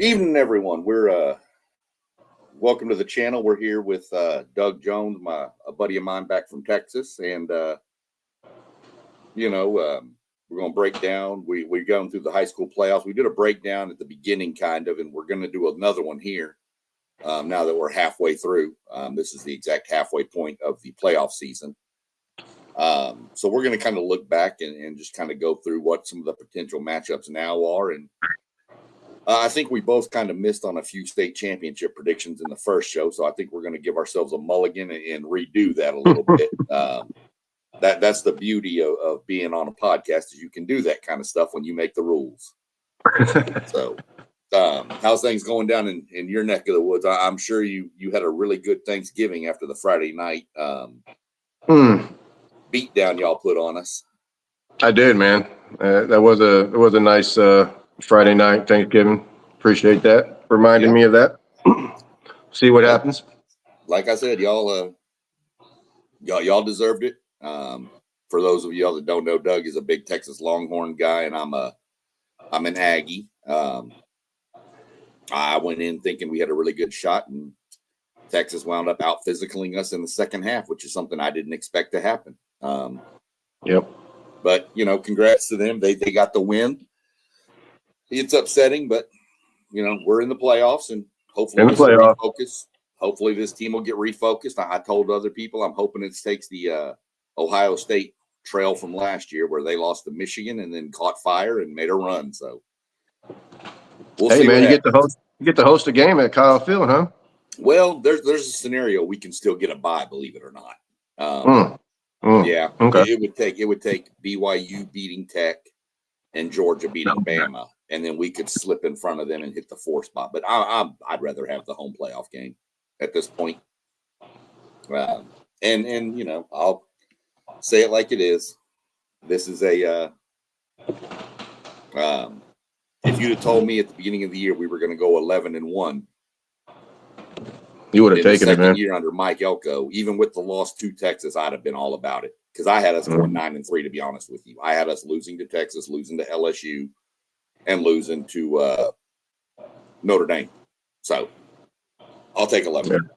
Evening, everyone. We're welcome to the channel. We're here with Doug Jones, a buddy of mine back from Texas, and we're going to break down. We've gone through the high school playoffs. We did a breakdown at the beginning, kind of, and we're going to do another one here now that we're halfway through. This is the exact halfway point of the playoff season. So we're going to kind of look back and just kind of go through what some of the potential matchups now are. And I think we both kind of missed on a few state championship predictions in the first show. So I think we're going to give ourselves a mulligan and redo that a little bit. That's the beauty of being on a podcast, is you can do that kind of stuff when you make the rules. So how's things going down in your neck of the woods? I'm sure you had a really good Thanksgiving after the Friday night beat down y'all put on us. I did, man. That was a nice Friday night Thanksgiving. Appreciate that. Reminding me of that. See what happens. Like I said, y'all deserved it. For those of y'all that don't know, Doug is a big Texas Longhorn guy, and I'm an Aggie. I went in thinking we had a really good shot, and Texas wound up out physicaling us in the second half, which is something I didn't expect to happen. But congrats to them. They got the win. It's upsetting, but we're in the playoffs, and hopefully hopefully this team will get refocused. I told other people I'm hoping it takes the Ohio State trail from last year, where they lost to Michigan and then caught fire and made a run. So we'll see. Man, you get to host a game at Kyle Field, huh? Well, there's a scenario we can still get a bye, believe it or not. Yeah, okay. It would take BYU beating Tech and Georgia beating Bama, and then we could slip in front of them and hit the 4 spot. But I'd rather have the home playoff game at this point. And I'll say it like it is. This is a if you'd have told me at the beginning of the year we were going to go 11-1, you would have taken it, man. Second year under Mike Elko, even with the loss to Texas, I'd have been all about it, because I had us going 9-3. To be honest with you, I had us losing to Texas, losing to LSU, and losing to Notre Dame. So I'll take 11.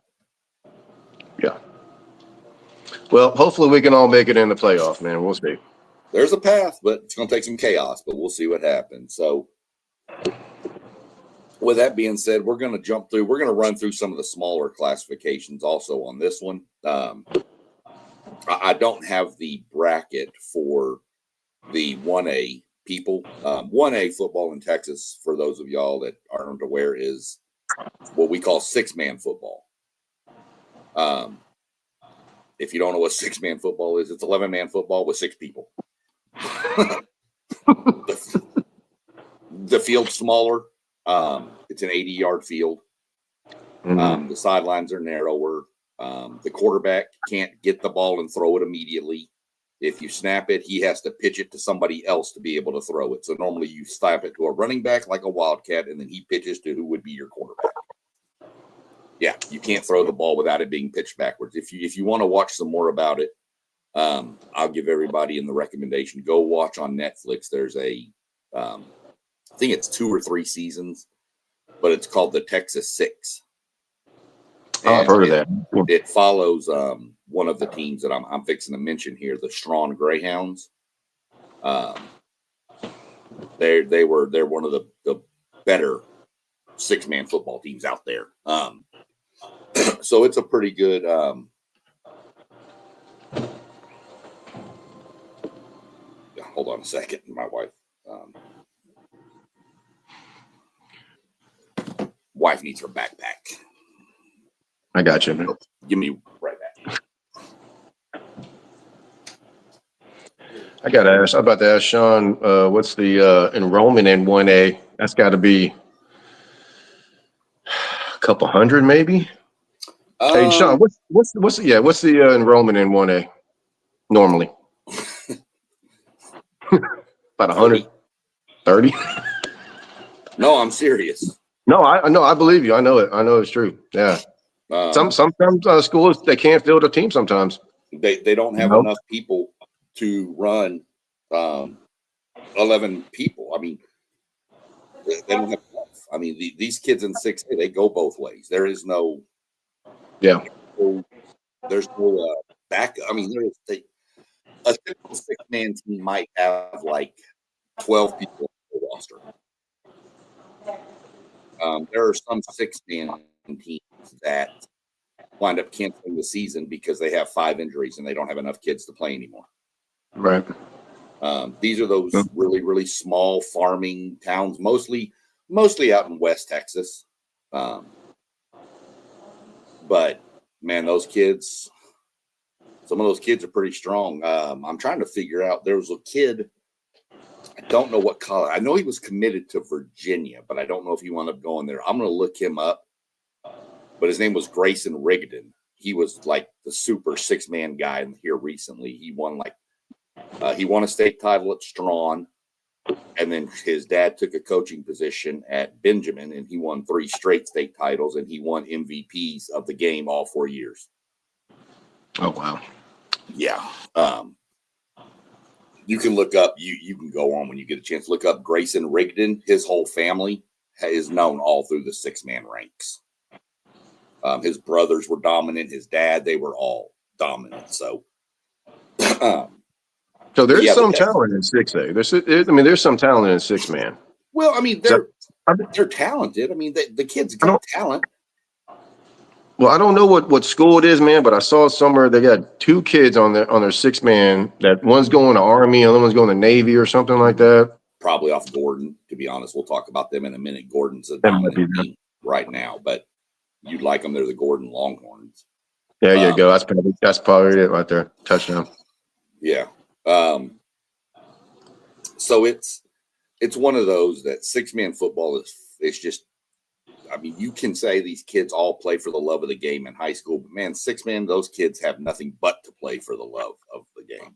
Yeah. Well, hopefully we can all make it in the playoff, man. We'll see. There's a path, but it's going to take some chaos. But we'll see what happens. So, with that being said, we're going to jump through. We're going to run through some of the smaller classifications also on this one. I don't have the bracket for the 1A people. 1A football in Texas, for those of y'all that aren't aware, is what we call 6-man football. If you don't know what 6-man football is, it's 11-man football with 6 people. The field's smaller. It's an 80-yard field. The sidelines are narrower. The quarterback can't get the ball and throw it immediately. If you snap it, he has to pitch it to somebody else to be able to throw it. So normally you snap it to a running back like a wildcat, and then he pitches to who would be your quarterback. Yeah, you can't throw the ball without it being pitched backwards. If you want to watch some more about it, I'll give everybody in the recommendation, go watch on Netflix. There's I think it's 2 or 3 seasons, but it's called the Texas 6. I've heard of that. It follows one of the teams that I'm fixing to mention here, the Strawn Greyhounds. They're one of the better 6-man football teams out there. So it's a pretty good. Hold on a second, my wife needs her backpack. I got you, man. Give me right back. I'm about to ask Sean, what's the enrollment in 1A? That's got to be a couple hundred, maybe. Hey, Sean, what's the enrollment in 1A normally? About 130. No, I'm serious. No, I believe you. I know it. I know it's true. Yeah. Sometimes schools, they can't field a team sometimes. They don't have enough people to run 11 people. I mean, they don't have enough. I mean, these kids in 6A, they go both ways. There is no, Yeah. there's no back. I mean, a typical 6-man team might have like 12 people on the roster. There are some 6-man teams that wind up canceling the season because they have 5 injuries and they don't have enough kids to play anymore. Right. These are those really, really small farming towns, mostly out in West Texas. But man, some of those kids are pretty strong. I'm trying to figure out, there was a kid, I don't know what college. I know he was committed to Virginia, but I don't know if he wound up going there. I'm going to look him up. But his name was Grayson Rigdon. He was like the super 6-man guy here recently. He won a state title at Strawn, and then his dad took a coaching position at Benjamin, and he won 3 straight state titles, and he won MVPs of the game all 4 years. Oh, wow. Yeah. You can look up, you can go on when you get a chance, look up Grayson Rigdon. His whole family is known all through the 6-man ranks. His brothers were dominant. His dad, they were all dominant. So, so there's some talent in 6A. There's some talent in 6-man. Well, I mean, they're talented. I mean, the kids got talent. Well, I don't know what school it is, man, but I saw somewhere they got 2 kids on their 6-man. That one's going to Army, other one's going to Navy or something like that. Probably off Gordon, to be honest. We'll talk about them in a minute. Gordon's a dominant team right now, but you'd like them. They're the Gordon Longhorns. There you go. That's probably it right there. Touchdown. Yeah. So it's one of those that 6-man football it's just, I mean, you can say these kids all play for the love of the game in high school, but man, 6-man, those kids have nothing but to play for the love of the game.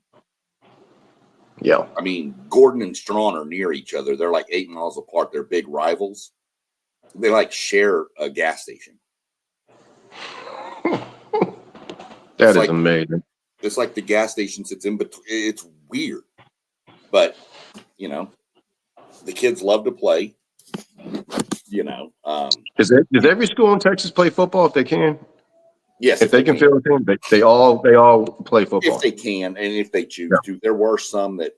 Yeah. I mean, Gordon and Strawn are near each other. They're like 8 miles apart. They're big rivals. They like share a gas station. That is amazing. It's like the gas station sits in between. It's weird, but you know, the kids love to play. You know, does every school in Texas play football if they can? Yes, if they can fill it in, they all play football if they can and if they choose to. There were some that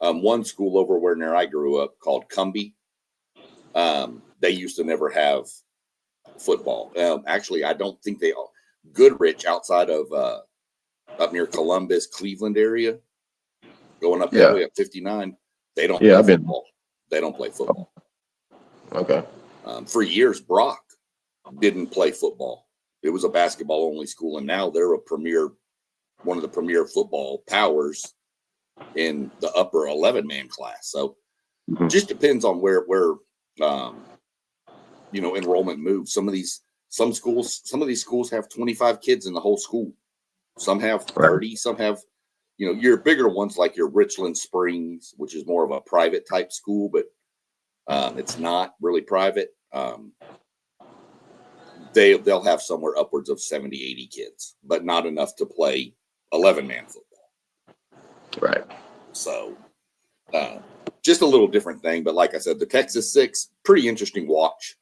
one school over where near I grew up called Cumbie. They used to never have football. Actually, I don't think they all. Goodrich outside of up near Columbus, Cleveland area, going up that way up 59. They don't play football. They don't play football. Okay. For years, Brock didn't play football. It was a basketball only school, and now they're one of the premier football powers in the upper 11-man class. So it just depends on where enrollment moves. Some of these schools have 25 kids in the whole school. Some have 30, some have, your bigger ones like your Richland Springs, which is more of a private type school, but it's not really private. They'll have somewhere upwards of 70, 80 kids, but not enough to play 11-man football. Right. So just a little different thing. But like I said, the Texas 6, pretty interesting watch.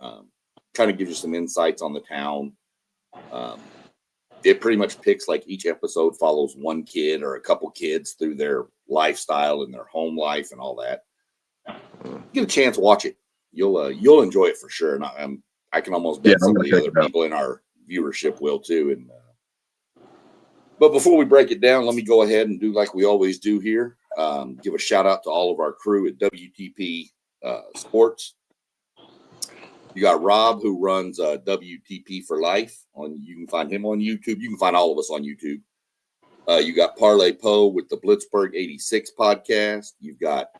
Kind of gives you some insights on the town. It pretty much picks, like, each episode follows one kid or a couple kids through their lifestyle and their home life and all that. Get a chance, watch it. You'll enjoy it for sure. And I can almost bet some of the other people in our viewership will too. And but before we break it down, let me go ahead and do like we always do here. Give a shout out to all of our crew at WTP Sports. You got Rob, who runs WTP for Life. You can find him on YouTube. You can find all of us on YouTube. You got Parlay Poe with the Blitzburg 86 podcast. You've got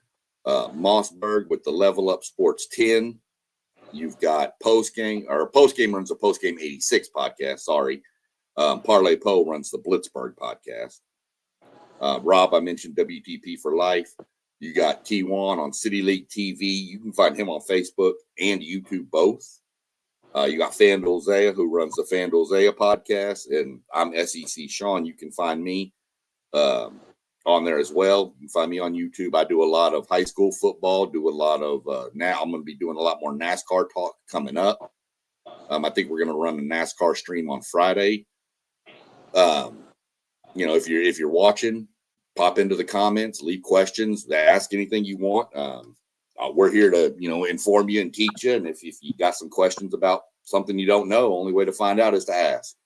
Mossberg with the Level Up Sports 10. You've got Postgame runs the Postgame 86 podcast. Sorry. Parlay Poe runs the Blitzburg podcast. Rob, I mentioned WTP for Life. You got T1 on City League TV. You can find him on Facebook and YouTube both. You got FanDuel Zaya, who runs the FanDuel Zaya podcast, and I'm SEC Sean. You can find me on on there as well. You can find me on YouTube. I do a lot of high school football, do a lot of now I'm going to be doing a lot more NASCAR talk coming up. I think we're going to run a NASCAR stream on Friday. If you're watching, pop into the comments, leave questions, ask anything you want. We're here to, inform you and teach you. And if you got some questions about something you don't know, only way to find out is to ask.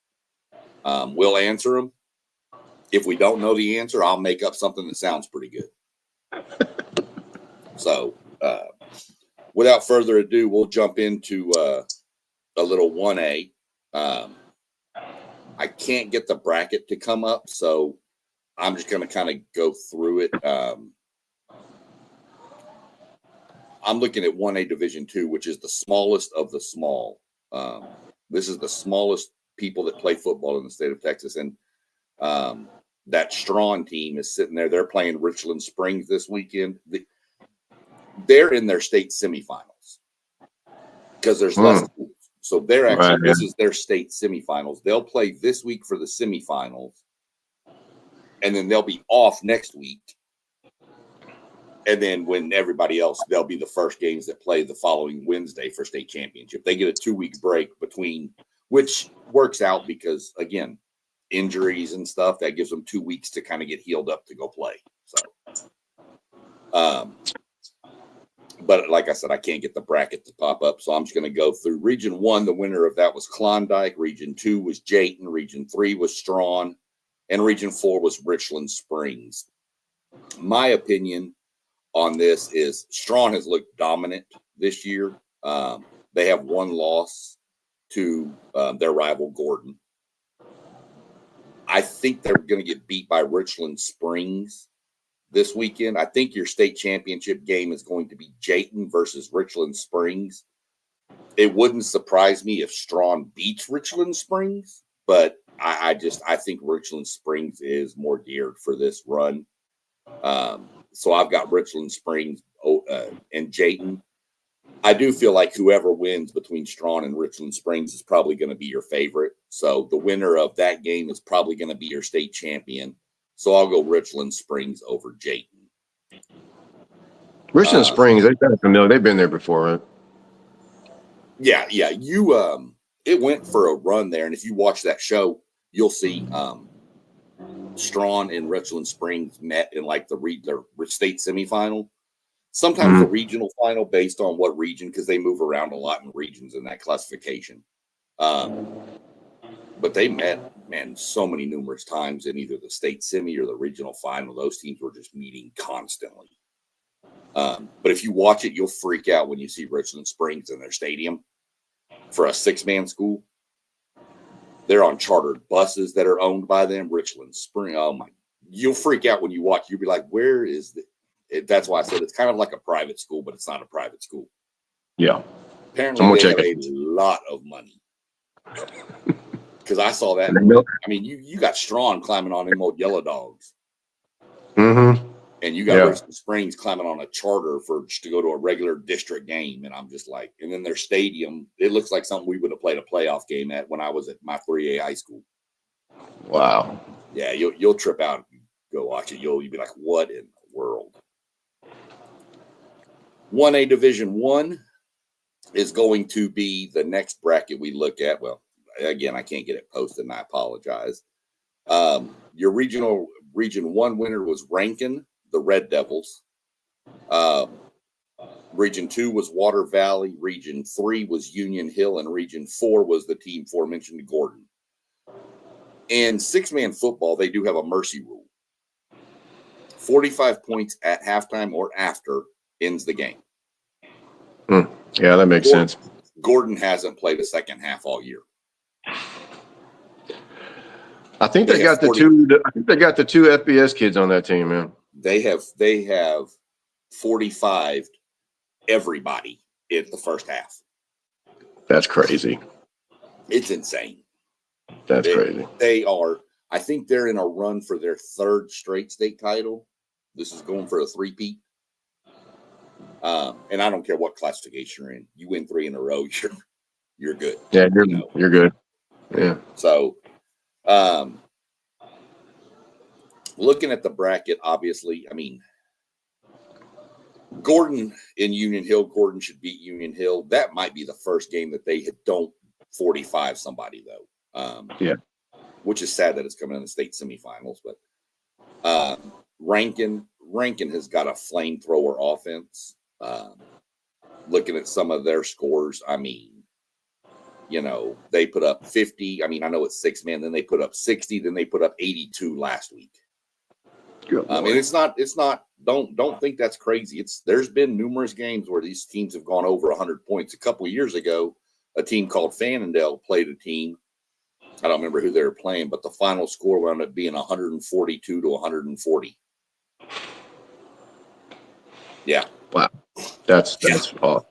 We'll answer them. If we don't know the answer, I'll make up something that sounds pretty good. So, without further ado, we'll jump into a little 1A. I can't get the bracket to come up, so I'm just going to kind of go through it. I'm looking at 1A Division II, which is the smallest of the small. This is the smallest people that play football in the state of Texas. And that Strawn team is sitting there. They're playing Richland Springs this weekend. They're in their state semifinals because there's less schools. So they're actually, this is their state semifinals. They'll play this week for the semifinals, and then they'll be off next week. And then when everybody else, they'll be the first games that play the following Wednesday for state championship. They get a 2-week break between, which works out because, again, injuries and stuff, that gives them 2 weeks to kind of get healed up to go play. So, but like I said, I can't get the bracket to pop up, so I'm just going to go through. Region 1, the winner of that was Klondike. Region 2 was Jayton. Region 3 was Strawn. And Region 4 was Richland Springs. My opinion on this is Strawn has looked dominant this year. They have one loss to their rival Gordon. I think they're going to get beat by Richland Springs this weekend. I think your state championship game is going to be Jayton versus Richland Springs. It wouldn't surprise me if Strawn beats Richland Springs, but I think Richland Springs is more geared for this run. So I've got Richland Springs and Jayton. I do feel like whoever wins between Strawn and Richland Springs is probably going to be your favorite. So the winner of that game is probably going to be your state champion. So I'll go Richland Springs over Jayton. Richland Springs, they're kind of familiar. They've been there before, right? Yeah. It went for a run there, and if you watch that show, you'll see Strawn and Richland Springs met in like their state semifinal. Sometimes the regional final, based on what region, because they move around a lot in regions in that classification. But they met, man, so many numerous times in either the state semi or the regional final. Those teams were just meeting constantly. But if you watch it, you'll freak out when you see Richland Springs in their stadium for a 6-man school. They're on chartered buses that are owned by them. Richland Springs, oh my, you'll freak out when you watch. You'll be like, where is the... That's why I said it's kind of like a private school, but it's not a private school. Yeah. Apparently, they have a lot of money. Because I saw that. I mean, you got Strawn climbing on them old yellow dogs. Mm-hmm. And you got Richland Springs climbing on a charter to go to a regular district game. And I'm just like, and then their stadium, it looks like something we would have played a playoff game at when I was at my 3A high school. Wow. Yeah, you'll trip out if you go watch it. You'll be like, what in the world? 1A Division 1 is going to be the next bracket we look at. Well, again, I can't get it posted, and I apologize. Your Region 1 winner was Rankin, the Red Devils. Region 2 was Water Valley. Region 3 was Union Hill, and Region 4 was the team aforementioned Gordon. In 6-man football, they do have a mercy rule. 45 points at halftime or after ends the game. Yeah, that makes sense. Gordon hasn't played a second half all year. I think they got the two FBS kids on that team, man. They have 45 everybody in the first half. That's crazy. It's insane. That's crazy. They are. I think they're in a run for their 3rd straight state title. This is going for a 3-peat. And I don't care what classification you're in. You win 3 in a row, you're good. Yeah, you're good. Yeah. So, looking at the bracket, obviously, I mean, Gordon in Union Hill, Gordon should beat Union Hill. That might be the first game that they don't 45 somebody, though. Yeah. Which is sad that it's coming in the state semifinals. But Rankin has got a flamethrower offense. Looking at some of their scores, I mean, you know, they put up 50. I mean, I know it's 6-man. Then they put up 60. Then they put up 82 last week. And it's not. Don't think that's crazy. There's been numerous games where these teams have gone over 100 points. A couple of years ago, a team called Fannondale played a team. I don't remember who they were playing, but the final score wound up being 142 to 140. Yeah. Wow. That's awesome.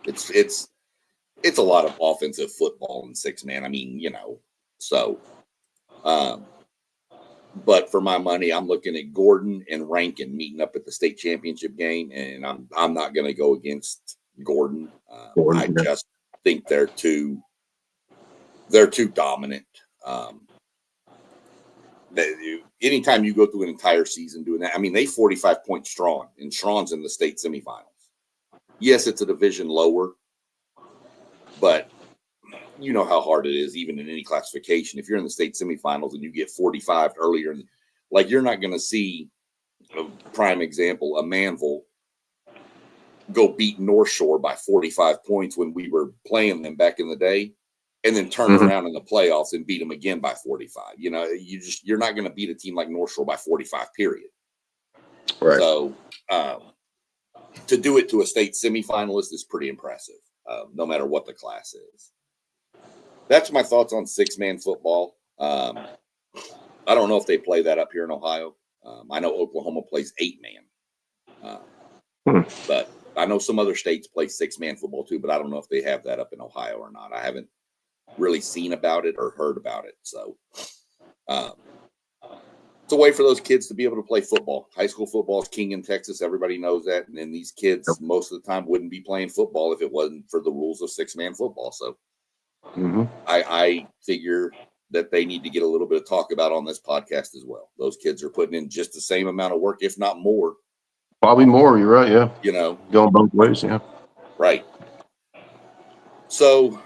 It's a lot of offensive football in 6-man. I mean, you know, so but for my money, I'm looking at Gordon and Rankin meeting up at the state championship game, and I'm not going to go against Gordon. I just think they're too dominant. Anytime you go through an entire season doing that, I mean, they 45 points strong, and Strawn's in the state semifinals. Yes, it's a division lower, but you know how hard it is, even in any classification. If you're in the state semifinals and you get 45 earlier, like you're not going to see, a prime example, a Manville go beat North Shore by 45 points when we were playing them back in the day, and then turn around in the playoffs and beat them again by 45. You know, you're not going to beat a team like North Shore by 45, period. Right. So to do it to a state semifinalist is pretty impressive, no matter what the class is. That's my thoughts on 6-man football. I don't know if they play that up here in Ohio. I know Oklahoma plays 8-man. But I know some other states play 6-man football too, but I don't know if they have that up in Ohio or not. I haven't really seen about it or heard about it. So it's a way for those kids to be able to play football. High school football is king in Texas. Everybody knows that. And then these kids most of the time wouldn't be playing football if it wasn't for the rules of 6-man football. So I figure that they need to get a little bit of talk about on this podcast as well. Those kids are putting in just the same amount of work, if not more. Probably more. You're right. Yeah. You know, going both ways. Yeah. Right. So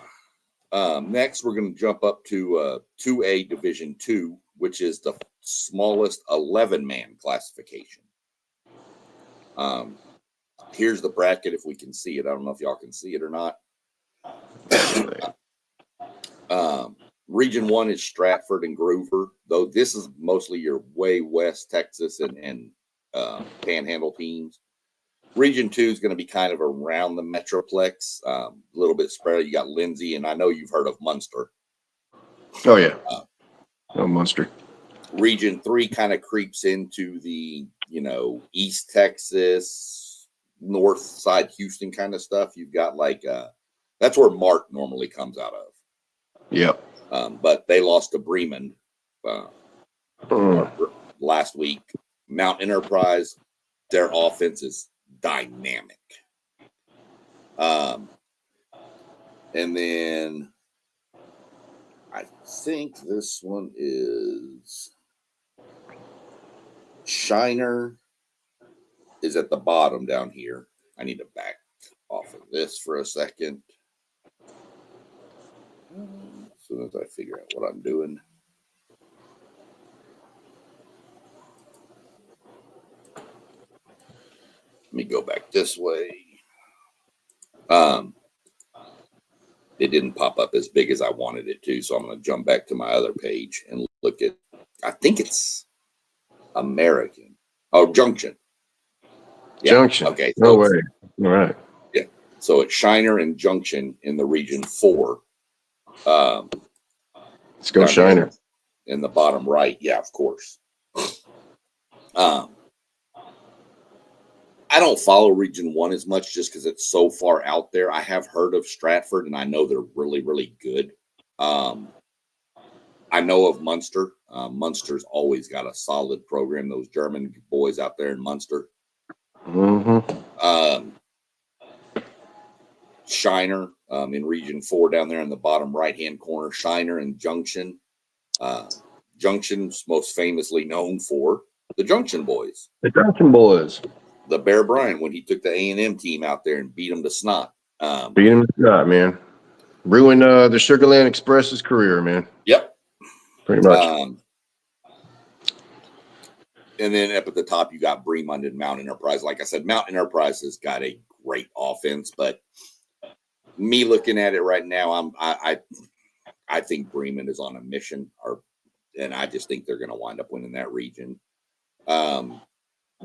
next, we're going to jump up to 2A Division 2, which is the smallest 11-man classification. Here's the bracket if we can see it. I don't know if y'all can see it or not. Region 1 is Stratford and Groover, though this is mostly your way west Texas and Panhandle teams. Region 2 is going to be kind of around the Metroplex, a little bit spread. You got Lindsay, and I know you've heard of Munster. Oh, yeah. Munster. Region 3 kind of creeps into the, East Texas, north side Houston kind of stuff. You've got that's where Mart normally comes out of. Yep. But they lost to Bremen last week. Mount Enterprise, their offense is dynamic. And then I think this one is Shiner is at the bottom down here. I need to back off of this for a second. As soon as I figure out what I'm doing. Let me go back this way. It didn't pop up as big as I wanted it to, so I'm going to jump back to my other page and look at, I think it's American. Oh, Junction. Yeah. Junction. Okay. So no way. All right. Yeah. So it's Shiner and Junction in the Region 4. Let's go Shiner. In the bottom right. Yeah, of course. I don't follow Region 1 as much just because it's so far out there. I have heard of Stratford, and I know they're really, really good. I know of Munster. Munster's always got a solid program, those German boys out there in Munster. Shiner in Region 4 down there in the bottom right-hand corner, Shiner and Junction. Junction's most famously known for the Junction Boys. The Junction Boys. The Bear Bryant when he took the A&M team out there and beat them to snot. Beat him to snot, man. Ruined the Sugarland Express's career, man. Yep. Pretty much. And then up at the top, you got Bremond and Mount Enterprise. Like I said, Mount Enterprise has got a great offense, but me looking at it right now, I think Bremond is on a mission, and I just think they're going to wind up winning that region.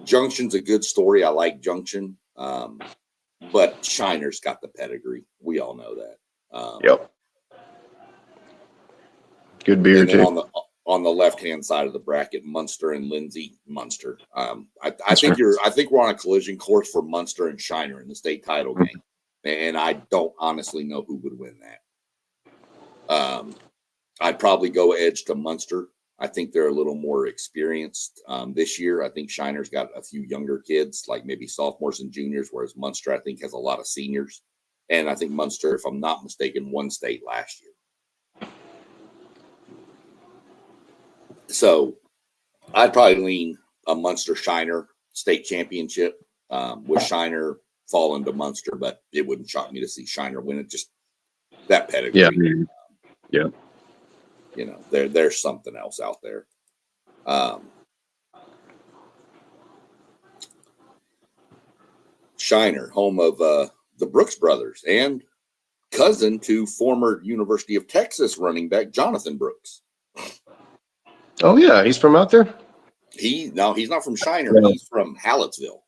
Junction's a good story. I like Junction, but Shiner's got the pedigree. We all know that. Yep. Good beer too. On the left-hand side of the bracket, Munster and Lindsay. Munster. I think we're on a collision course for Munster and Shiner in the state title game, and I don't honestly know who would win that. I'd probably go edge to Munster. I think they're a little more experienced this year. I think Shiner's got a few younger kids, like maybe sophomores and juniors, whereas Munster, I think, has a lot of seniors. And I think Munster, if I'm not mistaken, won state last year. So I'd probably lean a Munster Shiner state championship with Shiner falling to Munster, but it wouldn't shock me to see Shiner win it. Just that pedigree. Yeah. You know, there's something else out there. Shiner, home of the Brooks brothers and cousin to former University of Texas running back Jonathan Brooks. Oh yeah, he's from out there. He's not from Shiner. Yeah. He's from Hallettsville.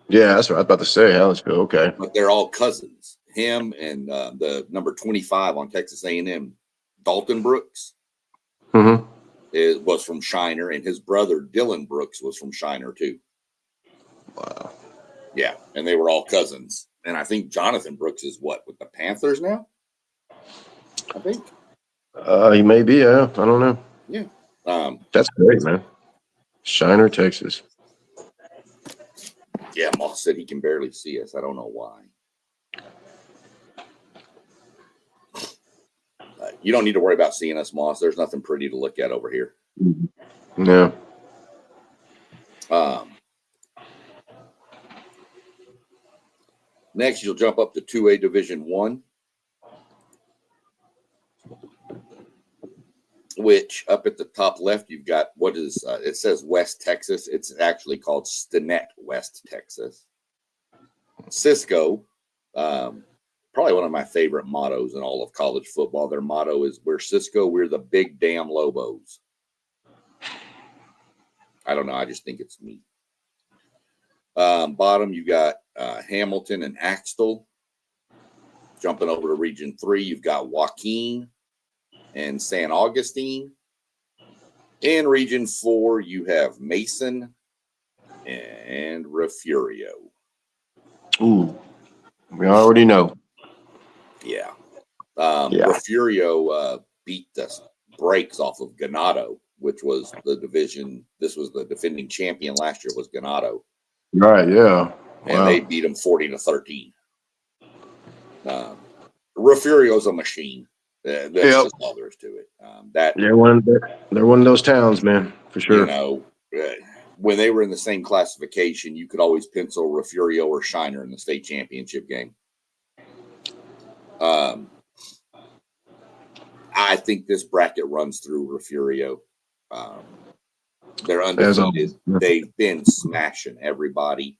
Yeah, that's what I was about to say. Hallettsville. Okay, but they're all cousins. Him and the number 25 on Texas A&M, Dalton Brooks, was from Shiner, and his brother Dylan Brooks was from Shiner too. Wow. Yeah, and they were all cousins. And I think Jonathan Brooks is with the Panthers now. I think. He may be. Yeah, I don't know. Yeah. That's great, man. Shiner, Texas. Yeah, Moss said he can barely see us. I don't know why. You don't need to worry about seeing us, Moss. There's nothing pretty to look at over here. No. Next, you'll jump up to 2A Division I, which up at the top left, you've got it says West Texas. It's actually called Stinnett, West Texas. Cisco, probably one of my favorite mottos in all of college football. Their motto is, "We're Cisco, we're the big damn Lobos." I don't know. I just think it's neat. Bottom, you got Hamilton and Axtell. Jumping over to Region 3, you've got Joaquin and San Augustine. In Region 4, you have Mason and Refugio. Ooh, we already know. Yeah. Refugio beat the brakes off of Ganado, which was the division. This was the defending champion last year, was Ganado. Right, yeah. And they beat them 40-13. Refugio's a machine. That's just all there is to it. They're one of those towns, man, for sure. You know, when they were in the same classification, you could always pencil Refugio or Shiner in the state championship game. I think this bracket runs through Refugio. They're undefeated. They've been smashing everybody.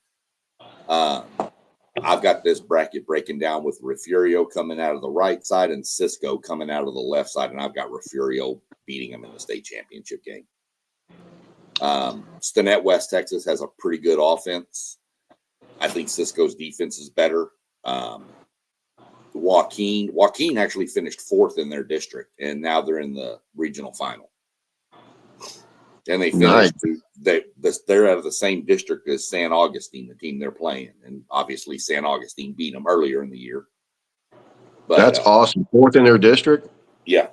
I've got this bracket breaking down with Refugio coming out of the right side and Cisco coming out of the left side, and I've got Refugio beating them in the state championship game. Stinnett, West Texas has a pretty good offense. I think Cisco's defense is better. Joaquin actually finished 4th in their district, and now they're in the regional final. And they finished. Nice. They're out of the same district as San Augustine, the team they're playing, and obviously San Augustine beat them earlier in the year. But that's awesome. 4th in their district. Yeah,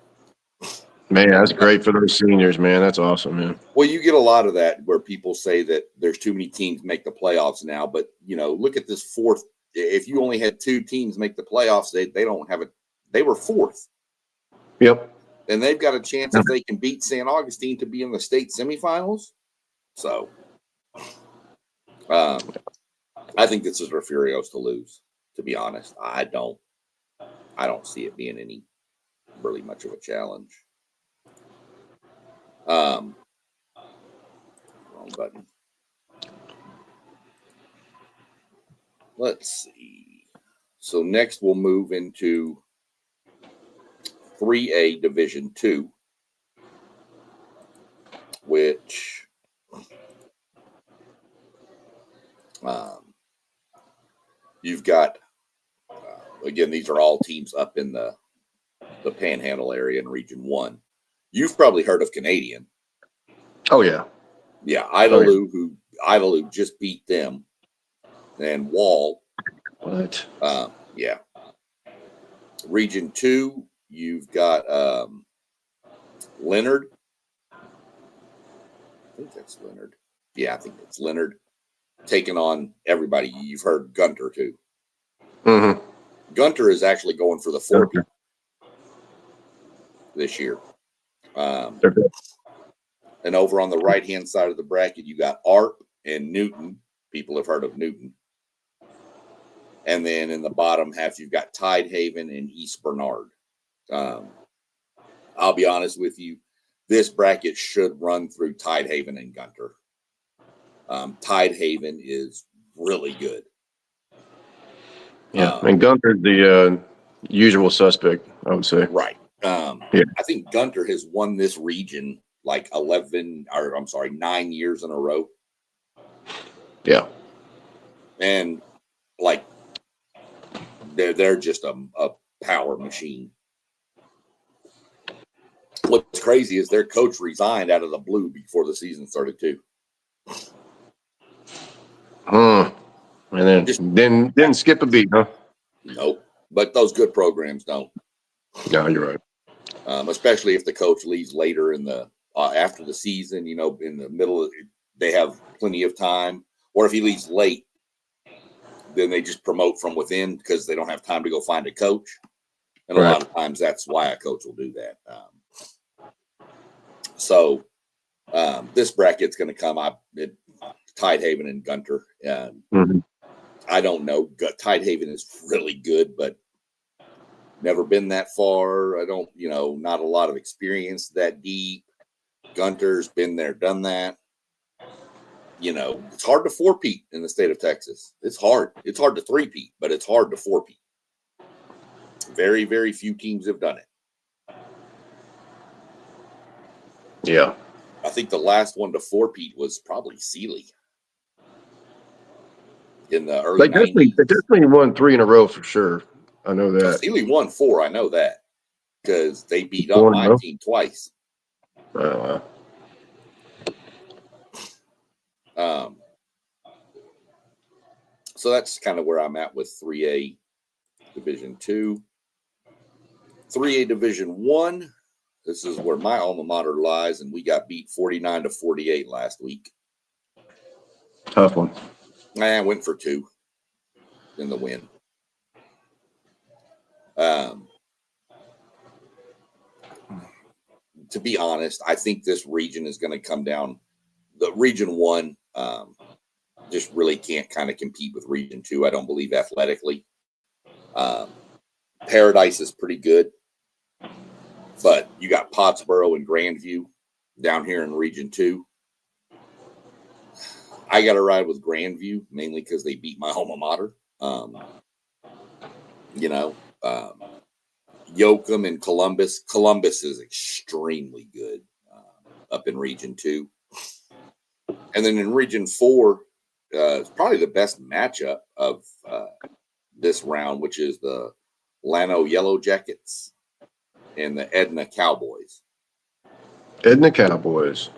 man, that's great for those seniors, man. That's awesome, man. Well, you get a lot of that where people say that there's too many teams make the playoffs now, but look at this 4th. If you only had 2 teams make the playoffs, they don't have it. They were 4th. Yep. And they've got a chance if they can beat St. Augustine to be in the state semifinals. So I think this is Refugio's to lose, to be honest. I don't see it being any really much of a challenge. Wrong button. Let's see. So next we'll move into 3A Division 2, which you've got, again, these are all teams up in the Panhandle area in Region 1. You've probably heard of Canadian. Oh, yeah. Yeah, Idalou just beat them. And Wall. What? Yeah. Region 2, you've got Leonard. I think that's Leonard. Yeah, I think it's Leonard taking on everybody. You've heard Gunter too. Mm-hmm. Gunter is actually going for the 4P this year. And over on the right-hand side of the bracket, you got ARP and Newton. People have heard of Newton. And then in the bottom half, you've got Tidehaven and East Bernard. I'll be honest with you, this bracket should run through Tidehaven and Gunter. Tidehaven is really good. Yeah, and Gunter's the usual suspect, I would say. Right. Yeah. I think Gunter has won this region like 9 years in a row. Yeah. And like they're just a power machine. What's crazy is their coach resigned out of the blue before the season started too. And then didn't skip a beat, huh? Nope. But those good programs don't. No, you're right. Especially if the coach leaves later in the after the season, in the middle, they have plenty of time. Or if he leaves late, then they just promote from within because they don't have time to go find a coach. And a lot of times that's why a coach will do that. So this bracket's going to come up at Tidehaven and Gunter. I don't know. Tidehaven is really good, but never been that far. I don't, not a lot of experience that deep. Gunter's been there, done that. It's hard to 4-peat in the state of Texas. It's hard. It's hard to 3-peat, but it's hard to 4-peat. Very, very few teams have done it. Yeah. I think the last one to 4-peat was probably Sealy in the early 90s. They definitely won 3 in a row for sure. I know that. Sealy won 4. I know that because they beat up my team twice. Oh, wow. So that's kind of where I'm at with 3A Division 2. 3A Division 1, this is where my alma mater lies, and we got beat 49-48 last week. Tough one. I went for 2 in the win. To be honest, I think this region is going to come down. The Region 1 just really can't kind of compete with Region 2, I don't believe, athletically. Paradise is pretty good, but you got Pottsboro and Grandview down here in Region 2. I got to ride with Grandview, mainly because they beat my alma mater. Yoakum and Columbus. Columbus is extremely good up in Region 2. And then in Region 4, it's probably the best matchup of this round, which is the Llano Yellow Jackets and the Edna Cowboys. Edna Cowboys.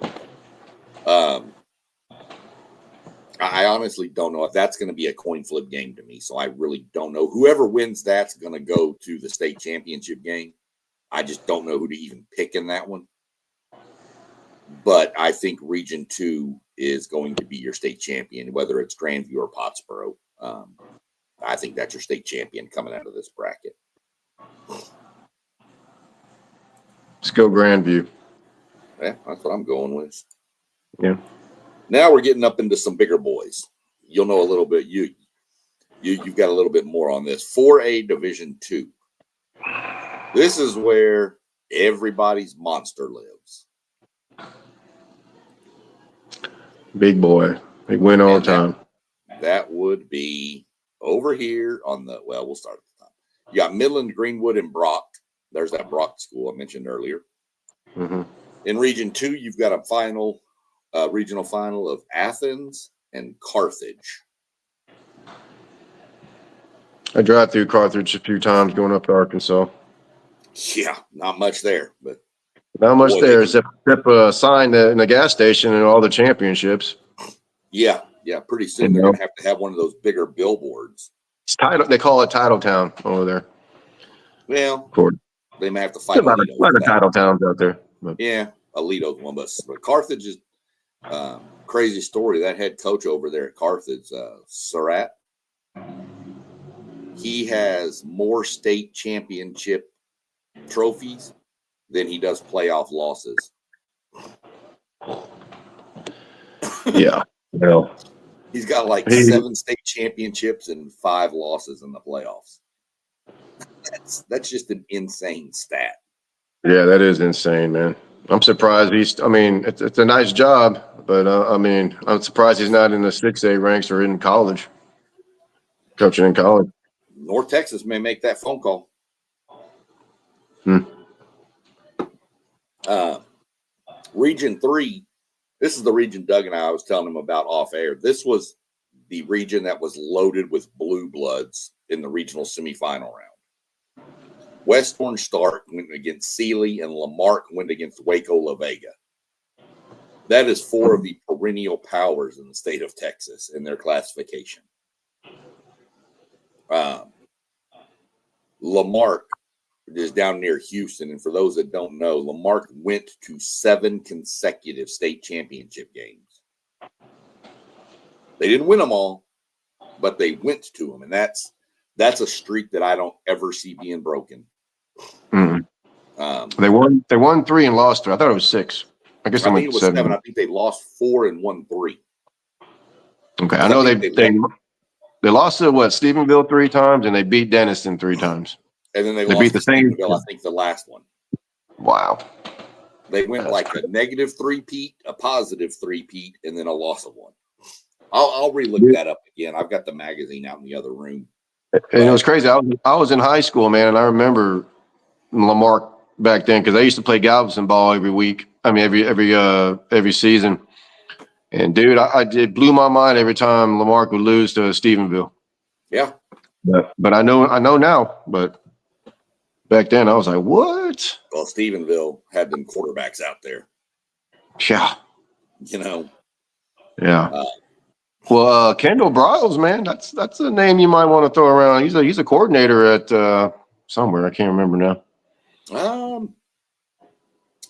I honestly don't know if that's going to be a coin flip game to me. So I really don't know. Whoever wins that's going to go to the state championship game. I just don't know who to even pick in that one. But I think Region 2 is going to be your state champion, whether it's Grandview or Pottsboro. I think that's your state champion coming out of this bracket. Let's go Grandview. Yeah, that's what I'm going with. Yeah. Now we're getting up into some bigger boys. You'll know a little bit. You've got a little bit more on this. 4A Division 2. This is where everybody's monster lives. Big boy. Big win all the time. That would be over here on the, well, we'll start at the top. You got Midland, Greenwood, and Brock. There's that Brock school I mentioned earlier. Mm-hmm. In Region 2, you've got a regional final of Athens and Carthage. I drive through Carthage a few times going up to Arkansas. Yeah, not much there, but not much there except a sign in the gas station and all the championships. Yeah, pretty soon they're going to have one of those bigger billboards. It's title. They call it Title Town over there. Well, they may have to fight a lot of title towns out there. But. Yeah, Alito's one, but Carthage is crazy story. That head coach over there at Carthage, Surratt, he has more state championship trophies than he does playoff losses. Yeah, well, he's got like 7 state championships and 5 losses in the playoffs. That's just an insane stat. Yeah, that is insane, man. I'm surprised it's a nice job, but I'm surprised he's not in the 6A ranks or in college, coaching in college. North Texas may make that phone call. Region 3, this is the region Doug and I was telling him about off air. This was the region that was loaded with blue bloods in the regional semifinal round. West Orange Stark went against Sealy, and Lamarck went against Waco La Vega. That is 4 of the perennial powers in the state of Texas in their classification. Lamarck is down near Houston, and for those that don't know, Lamarck went to 7 consecutive state championship games. They didn't win them all, but they went to them, and that's a streak that I don't ever see being broken. Mm-hmm. They won 3 and lost 3. I thought it was 6. I guess I think it was 7. I think they lost 4 and won 3. Okay, I know they lost to Stephenville 3 times, and they beat Denison 3 times. And then they lost beat to Stephenville, I think, the last one. Wow. They went like a negative 3-peat, a positive 3-peat, and then a loss of 1. I'll relook that up again. I've got the magazine out in the other room. And it was crazy. I was in high school, man, and I remember Lamarck back then because I used to play Galveston ball every week. I mean, every season. And dude, it blew my mind every time Lamarck would lose to Stephenville. Yeah. But I know now. But back then, I was like, what? Well, Stephenville had them quarterbacks out there. Yeah. You know. Yeah. Kendall Bryles, man, that's a name you might want to throw around. He's a coordinator at somewhere. I can't remember now.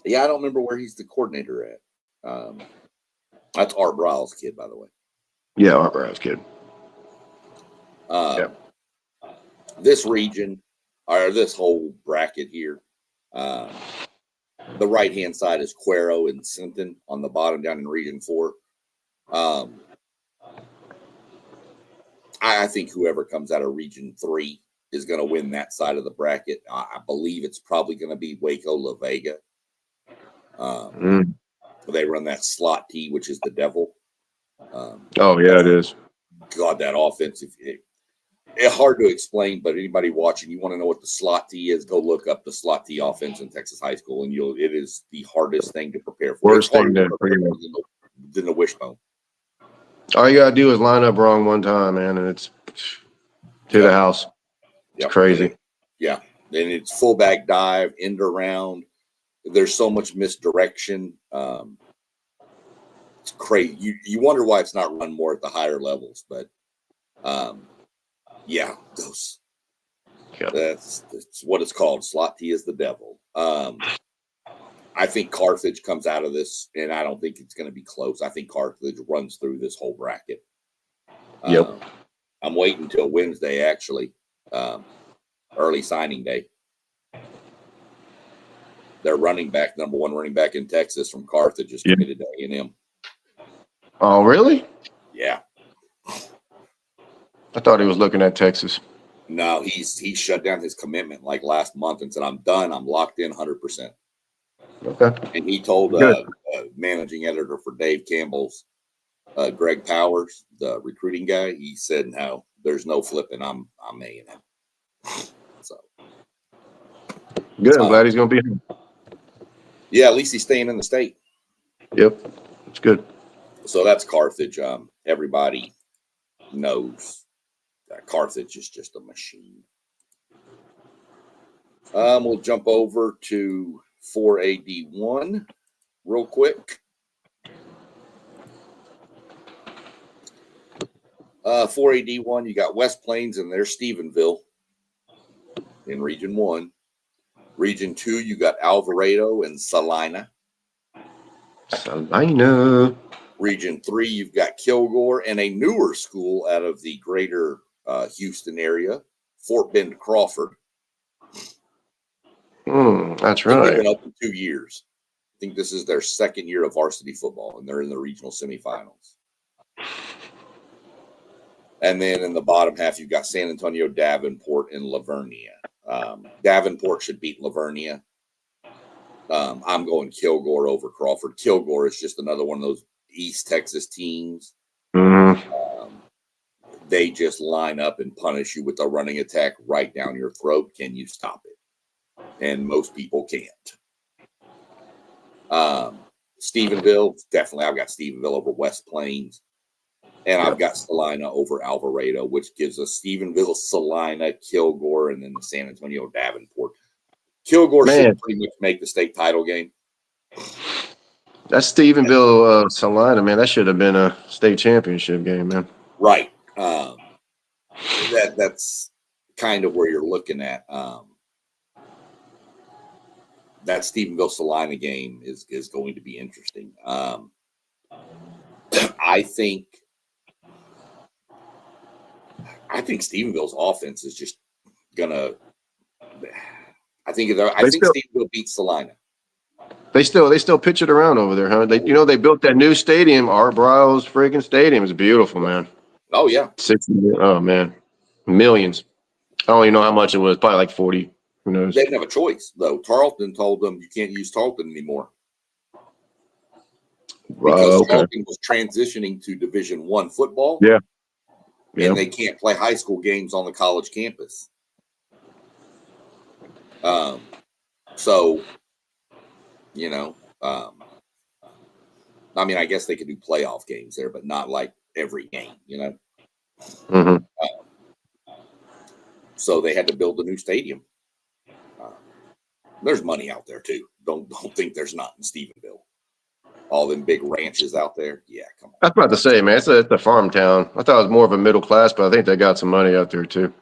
Yeah, I don't remember where he's the coordinator at. That's Art Bryles' kid, by the way. Yeah, Art Bryles' kid. This region, or this whole bracket here, the right-hand side is Cuero and Sinton on the bottom down in Region 4. I think whoever comes out of Region 3 is going to win that side of the bracket. I believe it's probably going to be Waco La Vega. They run that slot T, which is the devil. It is. God, that offense. It's hard to explain, but anybody watching, you want to know what the slot T is, go look up the slot T offense in Texas high school, and it is the hardest thing to prepare for. Worst thing to prepare than the wishbone. All you got to do is line up wrong one time, man, and it's to the house. It's crazy. And it's fullback dive, end around. There's so much misdirection. It's crazy. You wonder why it's not run more at the higher levels, but that's what it's called. Slot T is the devil. I think Carthage comes out of this, and I don't think it's going to be close. I think Carthage runs through this whole bracket. I'm waiting until Wednesday, actually, early signing day. Their running back, number one running back in Texas from Carthage, is committed to A&M. Oh, really? Yeah. I thought he was looking at Texas. No, he shut down his commitment like last month and said, "I'm done. I'm locked in 100%." Okay. And he told managing editor for Dave Campbell's, Greg Powers, the recruiting guy, he said, "No, there's no flipping. I'm A&M." So Good. I'm glad he's going to be here. Yeah, at least he's staying in the state. Yep. That's good. So that's Carthage. Everybody knows that Carthage is just a machine. We'll jump over to 4AD1 real quick. 4AD1, you got West Plains and there's Stephenville in Region 1. Region 2, you got Alvarado and Salina. Salina. Region 3, you've got Kilgore and a newer school out of the greater Houston area, Fort Bend Crawford. That's They've right. been open 2 years. I think this is their second year of varsity football, and they're in the regional semifinals. And then in the bottom half, you've got San Antonio, Davenport, and Lavernia. Davenport should beat Lavernia. I'm going Kilgore over Crawford. Kilgore is just another one of those East Texas teams. They just line up and punish you with a running attack right down your throat. Can you stop it? And most people can't. Stephenville, definitely. I've got Stephenville over West Plains. And I've got Salina over Alvarado, which gives us Stephenville, Salina, Kilgore, and then the San Antonio Davenport. Kilgore should pretty much make the state title game. That's Stephenville, Salina, man. That should have been a state championship game, man. Right. That's kind of where you're looking at. That Stephenville Salina game is going to be interesting. I think Stephenville's offense is just gonna. I think Stephenville beats Salina. They still pitch it around over there, huh? They built that new stadium, Art Briles freaking stadium. It's beautiful, man. Oh yeah. Oh man, millions. I don't even know how much it was. Probably like 40. Who knows? They didn't have a choice though. Tarleton told them you can't use Tarleton anymore because Tarleton was transitioning to Division I football. Yeah. And they can't play high school games on the college campus. So, I mean, I guess they could do playoff games there, but not like every game, So they had to build a new stadium. There's money out there too. Don't think there's not in Stephenville. All them big ranches out there. Yeah, come on. I was about to say, man, it's a farm town. I thought it was more of a middle class, but I think they got some money out there too.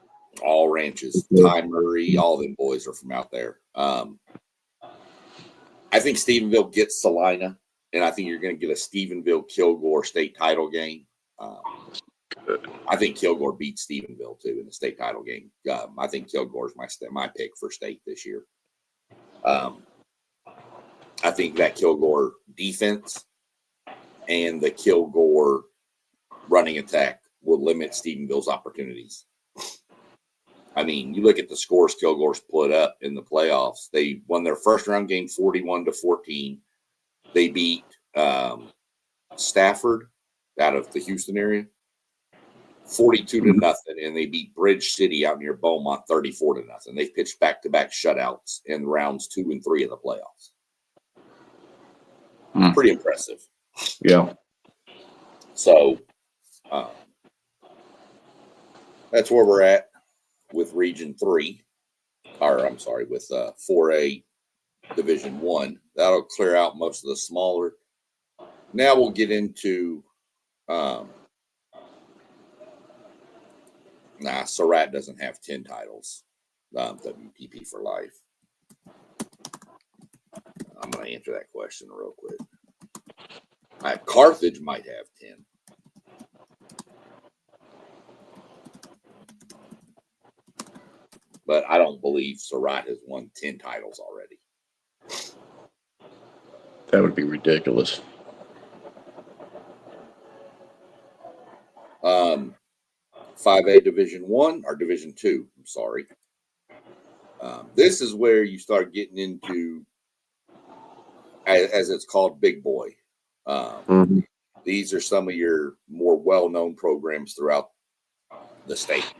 All ranches. Ty Murray, all them boys are from out there. I think Stephenville gets Salina, and I think you're going to get a Stephenville-Kilgore state title game. I think Kilgore beats Stephenville too in the state title game. I think Kilgore's my pick for state this year. I think that Kilgore defense and the Kilgore running attack will limit Stephenville's opportunities. I mean, you look at the scores Kilgore's put up in the playoffs. They won their first round game 41-14. They beat Stafford out of the Houston area 42-0, and they beat Bridge City out near Beaumont 34-0. They've pitched back-to-back shutouts in rounds 2 and 3 of the playoffs. Pretty impressive. Yeah. So that's where we're at with Region 3, or I'm sorry, with 4A Division 1. That'll clear out most of the smaller. Now we'll get into Surratt doesn't have 10 titles. WPP for life. I'm going to answer that question real quick. Carthage might have 10. But I don't believe Surratt has won 10 titles already. That would be ridiculous. 5A Division 1 or Division 2. I'm sorry. This is where you start getting into, as it's called, big boy. These are some of your more well-known programs throughout the state.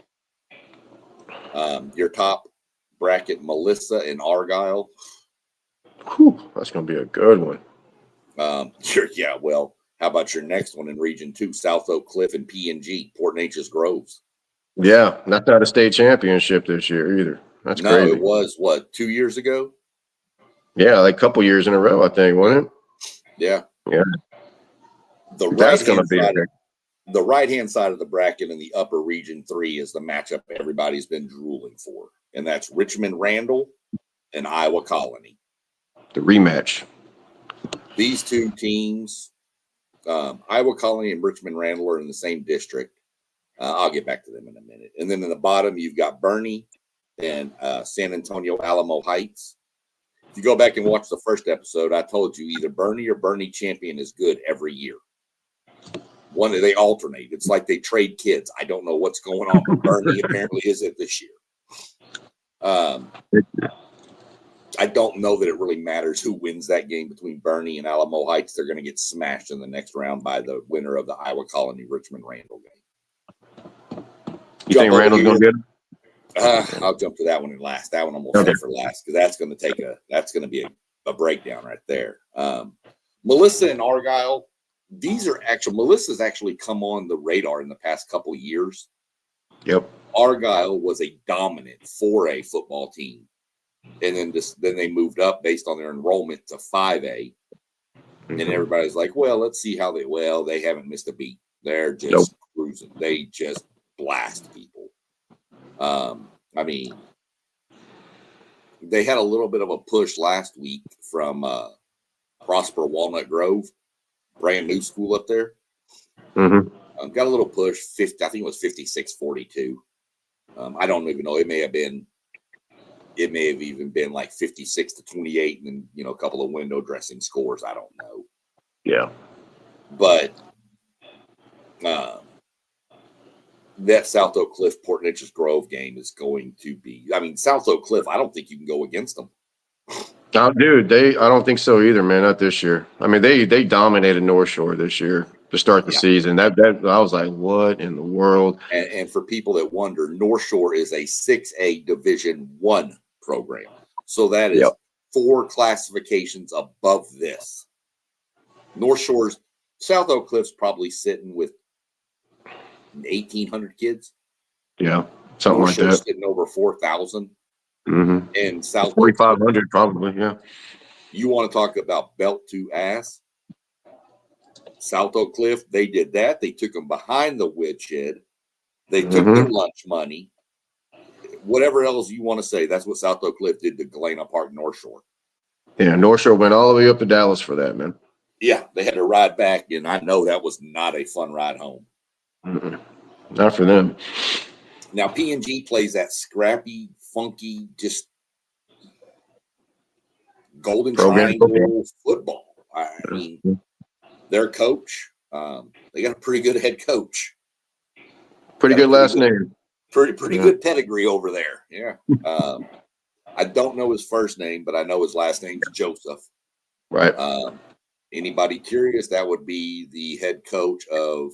Your top bracket, Melissa and Argyle. Whew, that's going to be a good one. Yeah, well, how about your next one in Region 2, South Oak Cliff and P&G, Port Neches Groves? Yeah, that's not a state championship this year either. That's No, crazy. it was, what, 2 years ago? Yeah, like a couple years in a row, I think, wasn't it? Yeah. Yeah. That's going to be the right-hand side of the bracket in the upper Region 3 is the matchup everybody's been drooling for, and that's Richmond Randall and Iowa Colony. the rematch. These two teams, Iowa Colony and Richmond Randall, are in the same district. I'll get back to them in a minute. And then in the bottom, you've got Bernie and San Antonio Alamo Heights. If you go back and watch the first episode, I told you either Bernie or Bernie Champion is good every year. They alternate. It's like they trade kids. I don't know what's going on, but Bernie apparently is it this year. I don't know that it really matters who wins that game between Bernie and Alamo Heights. They're going to get smashed in the next round by the winner of the Iowa Colony Richmond Randall game. You think Randall's going to get it? I'll jump to that one in last. That one I'm going to say for last because that's going to be a breakdown right there. Melissa and Argyle. Melissa's actually come on the radar in the past couple years. Yep. Argyle was a dominant 4A football team. And then they moved up based on their enrollment to 5A. And everybody's like, well, let's see how they haven't missed a beat. They're just cruising. They just blast people. I mean, they had a little bit of a push last week from Prosper Walnut Grove. Brand new school up there. Got a little push. I think it was 56-42. I don't even know. It may have even been like 56-28, and then a couple of window dressing scores. I don't know. Yeah. But that South Oak Cliff Port Neches Grove game is going to be. I mean, South Oak Cliff. I don't think you can go against them. No, dude, I don't think so either, man. Not this year. I mean, they dominated North Shore this year to start the season. That I was like, what in the world? And for people that wonder, North Shore is a 6A Division 1 program, so that is 4 classifications above this. North Shore's South Oak Cliff's probably sitting with 1,800 kids. Yeah, something North like Shore's that. sitting over 4,000. And South 4,500 probably, yeah. You want to talk about belt to ass? South Oak Cliff, they did that. They took them behind the woodshed. They took their lunch money. Whatever else you want to say, that's what South Oak Cliff did to Galena Park North Shore. Yeah, North Shore went all the way up to Dallas for that, man. Yeah, they had to ride back, and I know that was not a fun ride home. Not for them. Now, P&G plays that scrappy, funky, just golden triangle football. I mean, their coach, they got a pretty good head coach. Pretty good last name. Pretty good pedigree over there. Yeah. I don't know his first name, but I know his last name's Joseph. Right. Anybody curious? That would be the head coach of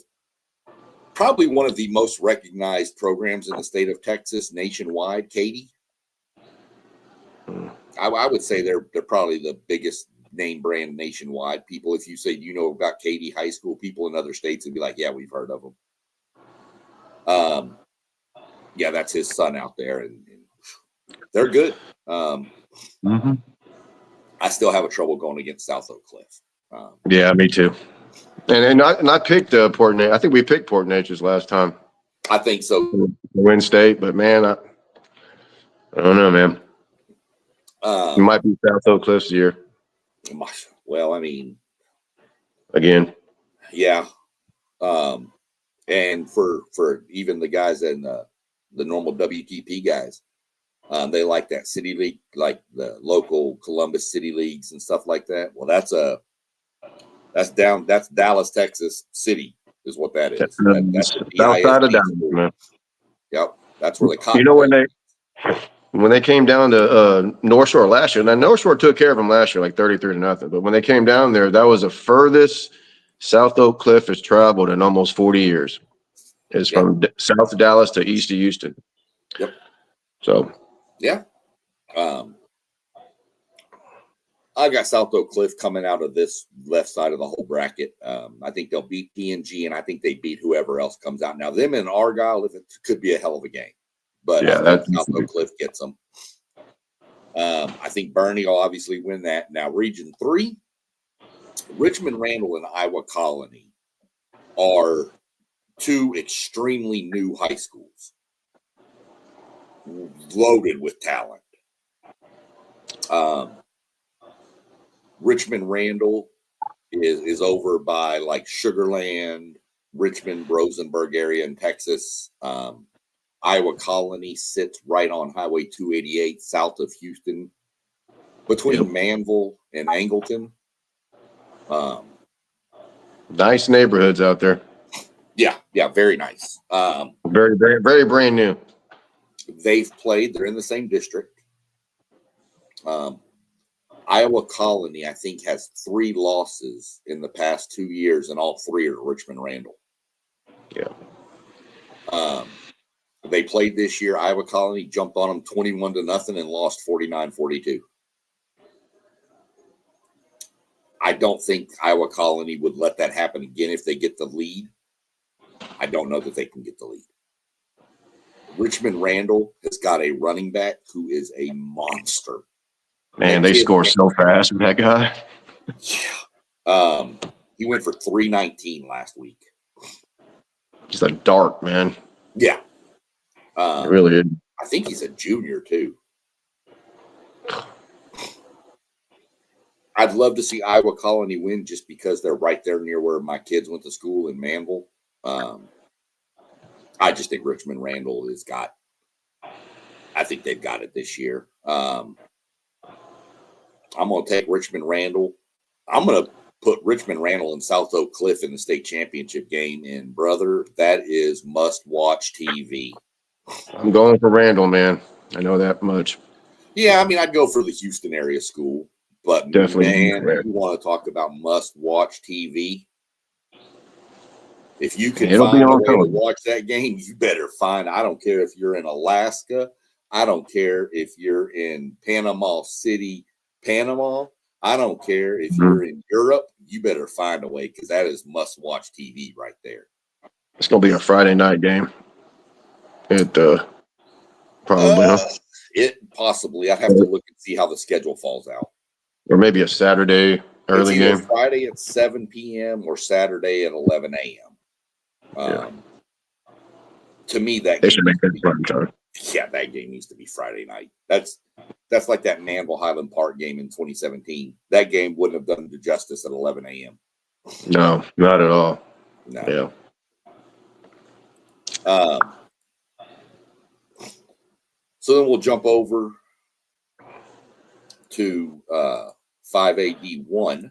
probably one of the most recognized programs in the state of Texas nationwide, Katy. I would say they're probably the biggest name brand nationwide. People, if you say you know about Katy High School, people in other states would be like, yeah, we've heard of them. Yeah, that's his son out there, and they're good. I still have a trouble going against South Oak Cliff. Yeah, me too. And I picked Port Neches. I think we picked Port Neches last time. I think so. Win state, but man, I don't know, man. It might be South Oak Cliff's year. Well, I mean, again, yeah. And for even the guys in the normal WTP guys, They like that city league, like the local Columbus city leagues and stuff like that. Well, that's Dallas, Texas city is what that is. That's the South side of DISD Dallas, school. man. Yep, that's where the cotton. You know when they came down to North Shore last year, now North Shore took care of them last year, like 33-0. But when they came down there, that was the furthest South Oak Cliff has traveled in almost 40 years. It's from south of Dallas to east of Houston. Yep. So. Yeah. I've got South Oak Cliff coming out of this left side of the whole bracket. I think they'll beat PNG, and I think they beat whoever else comes out. Now, them and Argyle, it could be a hell of a game. But yeah, I think South Oak Cliff gets them. I think Bernie will obviously win that. Now, Region 3, Richmond Randall and Iowa Colony are two extremely new high schools, loaded with talent. Richmond Randall is over by like Sugarland, Richmond, Rosenberg area in Texas. Iowa Colony sits right on Highway 288 south of Houston, between Manville and Angleton. Nice neighborhoods out there. Yeah, very nice. Very, very, very brand new. They're in the same district. Iowa Colony, I think, has 3 losses in the past 2 years, and all 3 are Richmond Randall. Yeah. They played this year. Iowa Colony jumped on them 21-0 and lost 49-42. I don't think Iowa Colony would let that happen again if they get the lead. I don't know that they can get the lead. Richmond Randall has got a running back who is a monster. Man, they score so fast with that guy. Yeah. He went for 319 last week. Just a dart, man. Yeah. Really is. I think he's a junior, too. I'd love to see Iowa Colony win just because they're right there near where my kids went to school in Manville. I just think Richmond Randall I think they've got it this year. I'm going to take Richmond Randall. I'm going to put Richmond Randall and South Oak Cliff in the state championship game. And, brother, that is must-watch TV. I'm going for Randall, man. I know that much. Yeah, I mean, I'd go for the Houston area school. But, definitely, man, you want to talk about must-watch TV? If you can find a way to watch that game, you better find. I don't care if you're in Alaska. I don't care if you're in Panama City, Panama. I don't care if you're in Europe. You better find a way because that is must-watch TV right there. It's going to be a Friday night game. Probably. It possibly. I'd have to look and see how the schedule falls out. Or maybe a Saturday early game. Friday at 7 p.m. or Saturday at 11 a.m. To me, that they should make that prime time. Yeah, that game needs to be Friday night. That's like that Manville Highland Park game in 2017. That game wouldn't have done the justice at 11 a.m. No, not at all. No. Yeah. So then we'll jump over to 5AD1.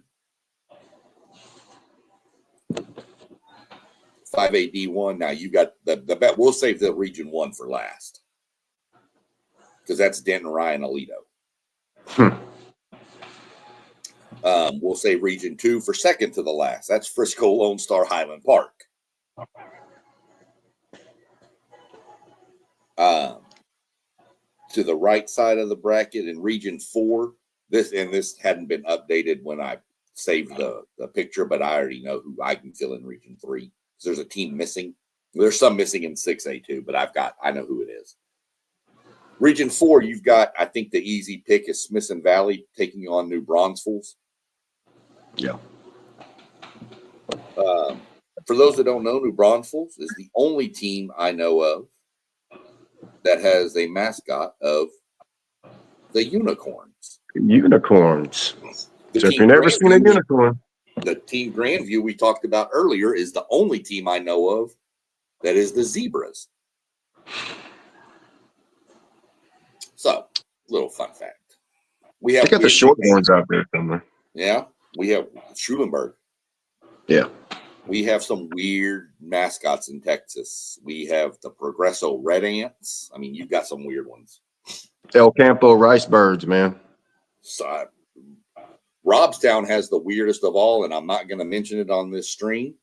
5AD1. Now you got the bet. We'll save the Region 1 for last because that's Denton, Ryan, Alito. We'll save Region 2 for second to the last. That's Frisco Lone Star Highland Park. To the right side of the bracket in Region 4, this hadn't been updated when I saved the picture, but I already know who I can fill in Region 3. So there's a team missing. There's some missing in 6A too, but I know who it is. Region 4, you've got, I think the easy pick is Smithson Valley taking on New Braunfels. Yeah. For those that don't know, New Braunfels is the only team I know of that has a mascot of the unicorns. Unicorns. So if you've never seen a unicorn. The team Grandview we talked about earlier is the only team I know of that is the zebras. So Little fun fact. We have They got the short ones out there somewhere. Yeah, we have Schulenburg. Yeah. We have some weird mascots in Texas. We have the Progresso Red Ants. I mean, you've got some weird ones. El Campo Rice Birds, man. So, Robstown has the weirdest of all, and I'm not going to mention it on this stream.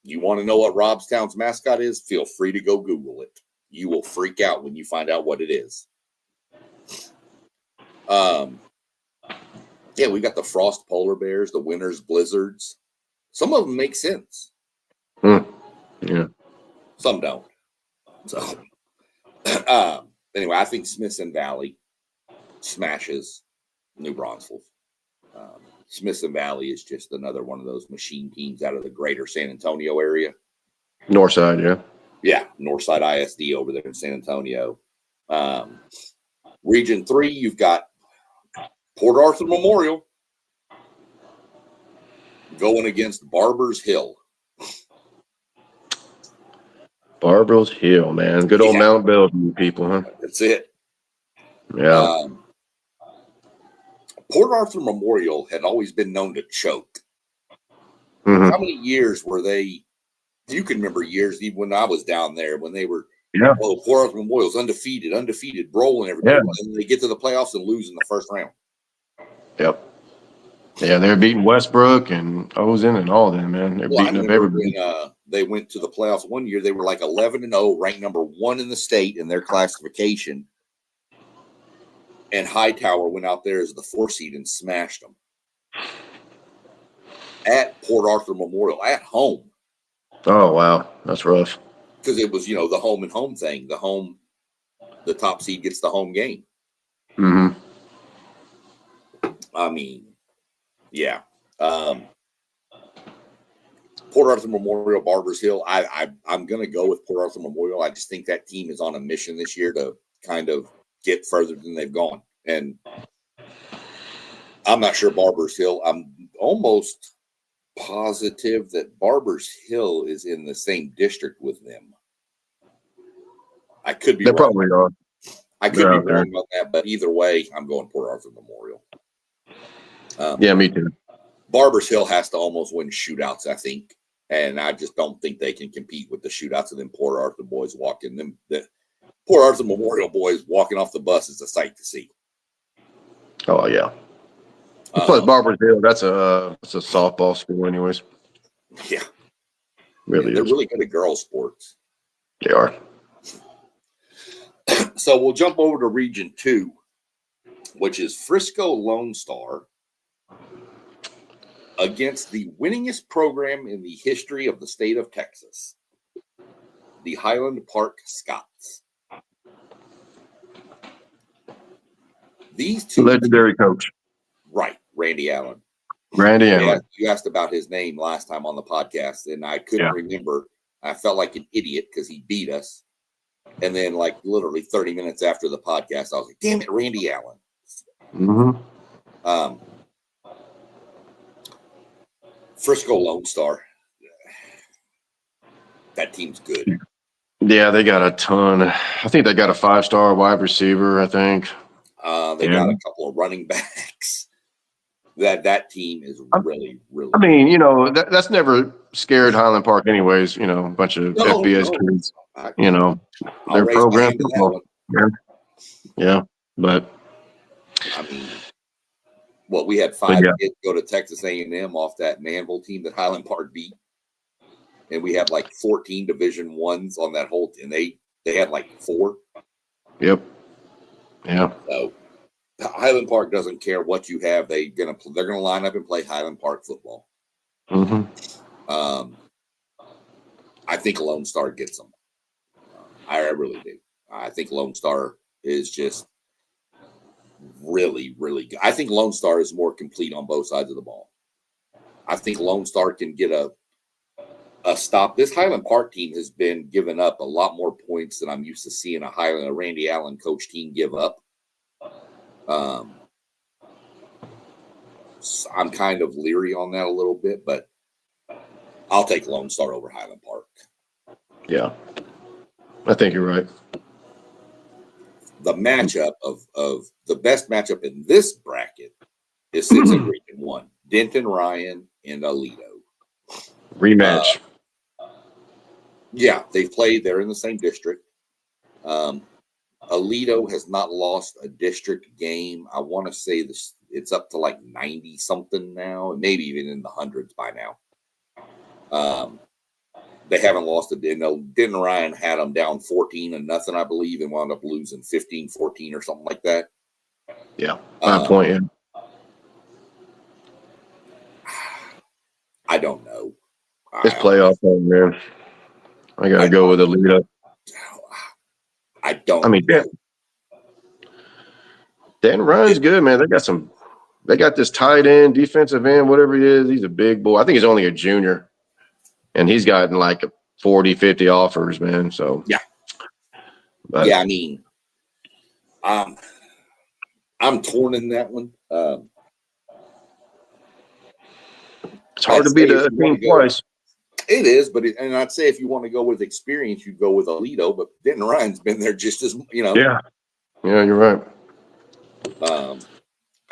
You want to know what Robstown's mascot is? Feel free to go Google it. You will freak out when you find out what it is. Yeah, we got the Frost Polar Bears, the Winter's Blizzards. Some of them make sense. Yeah. Some don't. So, anyway, I think Smithson Valley smashes New Braunfels. Smithson Valley is just another one of those machine teams out of the greater San Antonio area. Northside, yeah. Yeah, Northside ISD over there in San Antonio. Region 3, you've got Port Arthur Memorial going against Barbers Hill. Barbers Hill, man. Good old Mount Bellevue people, huh? That's it. Yeah. Port Arthur Memorial had always been known to choke. Mm-hmm. How many years were they? You can remember years, even when I was down there, when they were, Port Arthur Memorial's undefeated, rolling everybody. Yeah. And they get to the playoffs and lose in the first round. Yep. Yeah, they're beating Westbrook and Ozen and all of them, man. They're beating up everybody. When they went to the playoffs one year, they were like 11-0, ranked number 1 in the state in their classification. And Hightower went out there as the 4 seed and smashed them at Port Arthur Memorial at home. Oh, wow. That's rough. Because it was, the home and home thing. The top seed gets the home game. Mm-hmm. I mean, yeah. Port Arthur Memorial, Barbers Hill. I'm going to go with Port Arthur Memorial. I just think that team is on a mission this year to kind of get further than they've gone. And I'm not sure Barbers Hill. I'm almost positive that Barbers Hill is in the same district with them. I could be wrong. They probably are. I could be wrong about that, but either way, I'm going Port Arthur Memorial. Yeah, me too. Barbers Hill has to almost win shootouts, I think. And I just don't think they can compete with the shootouts of them Port Arthur boys walking them. The Port Arthur Memorial boys walking off the bus is a sight to see. Oh, yeah. Plus, Barbers Hill, that's a softball school anyways. Yeah. Really they're is. really good at girls' sports. They are. So we'll jump over to Region 2, which is Frisco Lone Star against the winningest program in the history of the state of Texas, the Highland Park Scots. These two legendary coach. Right, Randy Allen. Randy Allen. You asked about his name last time on the podcast, and I couldn't remember. I felt like an idiot because he beat us. And then, like, literally 30 minutes after the podcast, I was like, damn it, Randy Allen. Mm-hmm. Frisco Lone Star. That team's good. Yeah, they got a ton. I think they got a 5-star wide receiver, I think. They got a couple of running backs. That team is really, really I mean, that's never scared Highland Park anyways, a bunch of FBS kids. They're programmed football. Yeah, but I mean, we had 5 kids go to Texas A&M off that Manville team that Highland Park beat, and we had like 14 Division I's on that whole team. They had like 4. Yep. Yeah. So Highland Park doesn't care what you have. They're gonna line up and play Highland Park football. Mm-hmm. I think Lone Star gets them. I really do. I think Lone Star is just really, really good. I think Lone Star is more complete on both sides of the ball. I think Lone Star can get a stop. This Highland Park team has been giving up a lot more points than I'm used to seeing a Randy Allen coach team give up. So I'm kind of leery on that a little bit, but I'll take Lone Star over Highland Park. Yeah, I think you're right. the matchup of the best matchup in this bracket is sits in Region 1. Denton Ryan and Aledo. Rematch. Yeah, they've played. They're in the same district. Aledo has not lost a district game. I want to say this, it's up to like 90 something now, and maybe even in the hundreds by now. They haven't lost a Denton Ryan had them down 14-0, I believe, and wound up losing 15-14 or something like that. Yeah, 5 point. Yeah. I don't know. It's playoff time, man. I got to go with Aledo. I don't. I mean, Dan Ryan's good, man. They got this tight end, defensive end, whatever he is. He's a big boy. I think he's only a junior, and he's gotten like 40, 50 offers, man. So yeah, but, yeah. I mean, I'm torn in that one. It's hard to beat a team twice. It is, and I'd say if you want to go with experience, you'd go with Aledo, but Denton Ryan's been there just as, Yeah, you're right.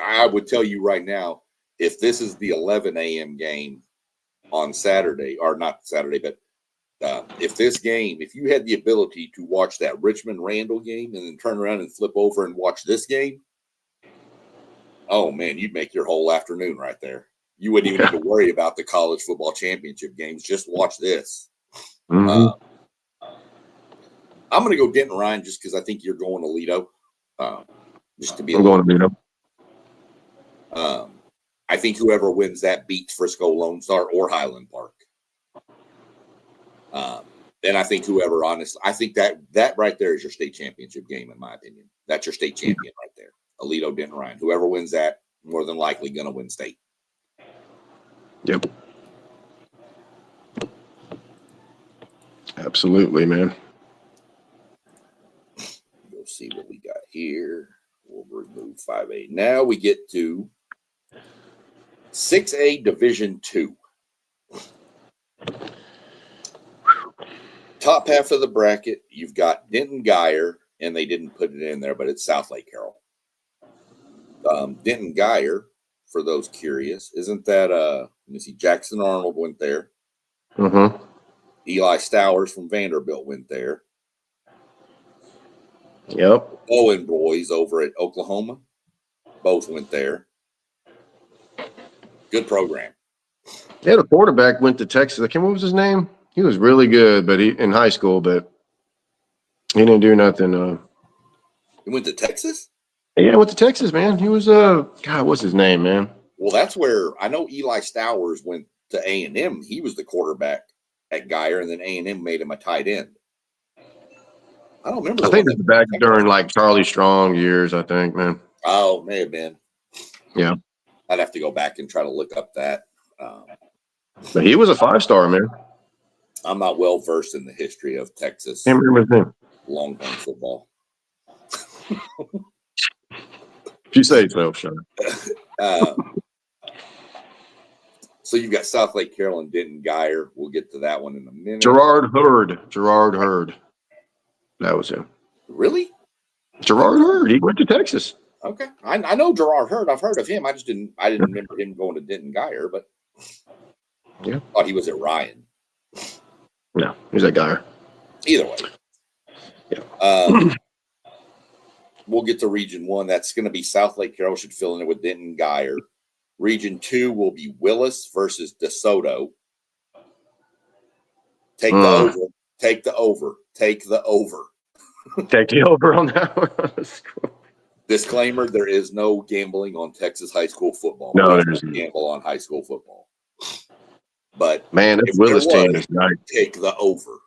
I would tell you right now, if this is the 11 a.m. game on Saturday, or not Saturday, but if you had the ability to watch that Richmond-Randall game and then turn around and flip over and watch this game, oh, man, you'd make your whole afternoon right there. You wouldn't even need to worry about the college football championship games. Just watch this. Mm-hmm. I'm going to go Denton Ryan just because I think you're going Aledo. Just to be I'm going to beat him. I think whoever wins that beats Frisco Lone Star or Highland Park. And I think I think that right there is your state championship game, in my opinion. That's your state champion right there. Aledo, Denton Ryan. Whoever wins that, more than likely going to win state. Yep. Absolutely, man. Go see what we got here. We'll remove 5A. Now we get to 6A Division 2. Top half of the bracket, you've got Denton Geyer, and they didn't put it in there, but it's South Lake Carroll. Denton Geyer, for those curious, isn't that let me see, Jackson Arnold went there. Mm-hmm. Eli Stowers from Vanderbilt went there. Yep. Owen boys over at Oklahoma both went there. Good program. Yeah, the quarterback went to Texas. What was his name? He was really good, but in high school, but he didn't do nothing. He went to Texas? Yeah, went to Texas, man. He was God, what's his name, man? Well, that's where I know Eli Stowers went to A&M. He was the quarterback at Geyer, and then A&M made him a tight end. I don't remember. I think it's back during like Charlie Strong years, I think, man. Oh, may have been. Yeah. I'd have to go back and try to look up that. But he was a 5-star, man. I'm not well versed in the history of Texas. Can't remember his name. Longhorn football. If you say so, Sean. So you've got South Lake Carroll and Denton Geyer. We'll get to that one in a minute. Gerard Hurd. That was him. Really? Gerard Hurd. He went to Texas. Okay. I know Gerard Hurd. I've heard of him. I didn't remember him going to Denton Geyer, but yeah, thought he was at Ryan. No, he's that Geyer. Either way. Yeah. We'll get to Region 1. That's going to be South Lake Carroll should fill in it with Denton Geyer. Region 2 will be Willis versus DeSoto. Take the over. Take the over. Take the over. Take the over on that one. Disclaimer, there is no gambling on Texas high school football. No, there's no gamble on high school football. But man, this Willis team is nice. Take the over.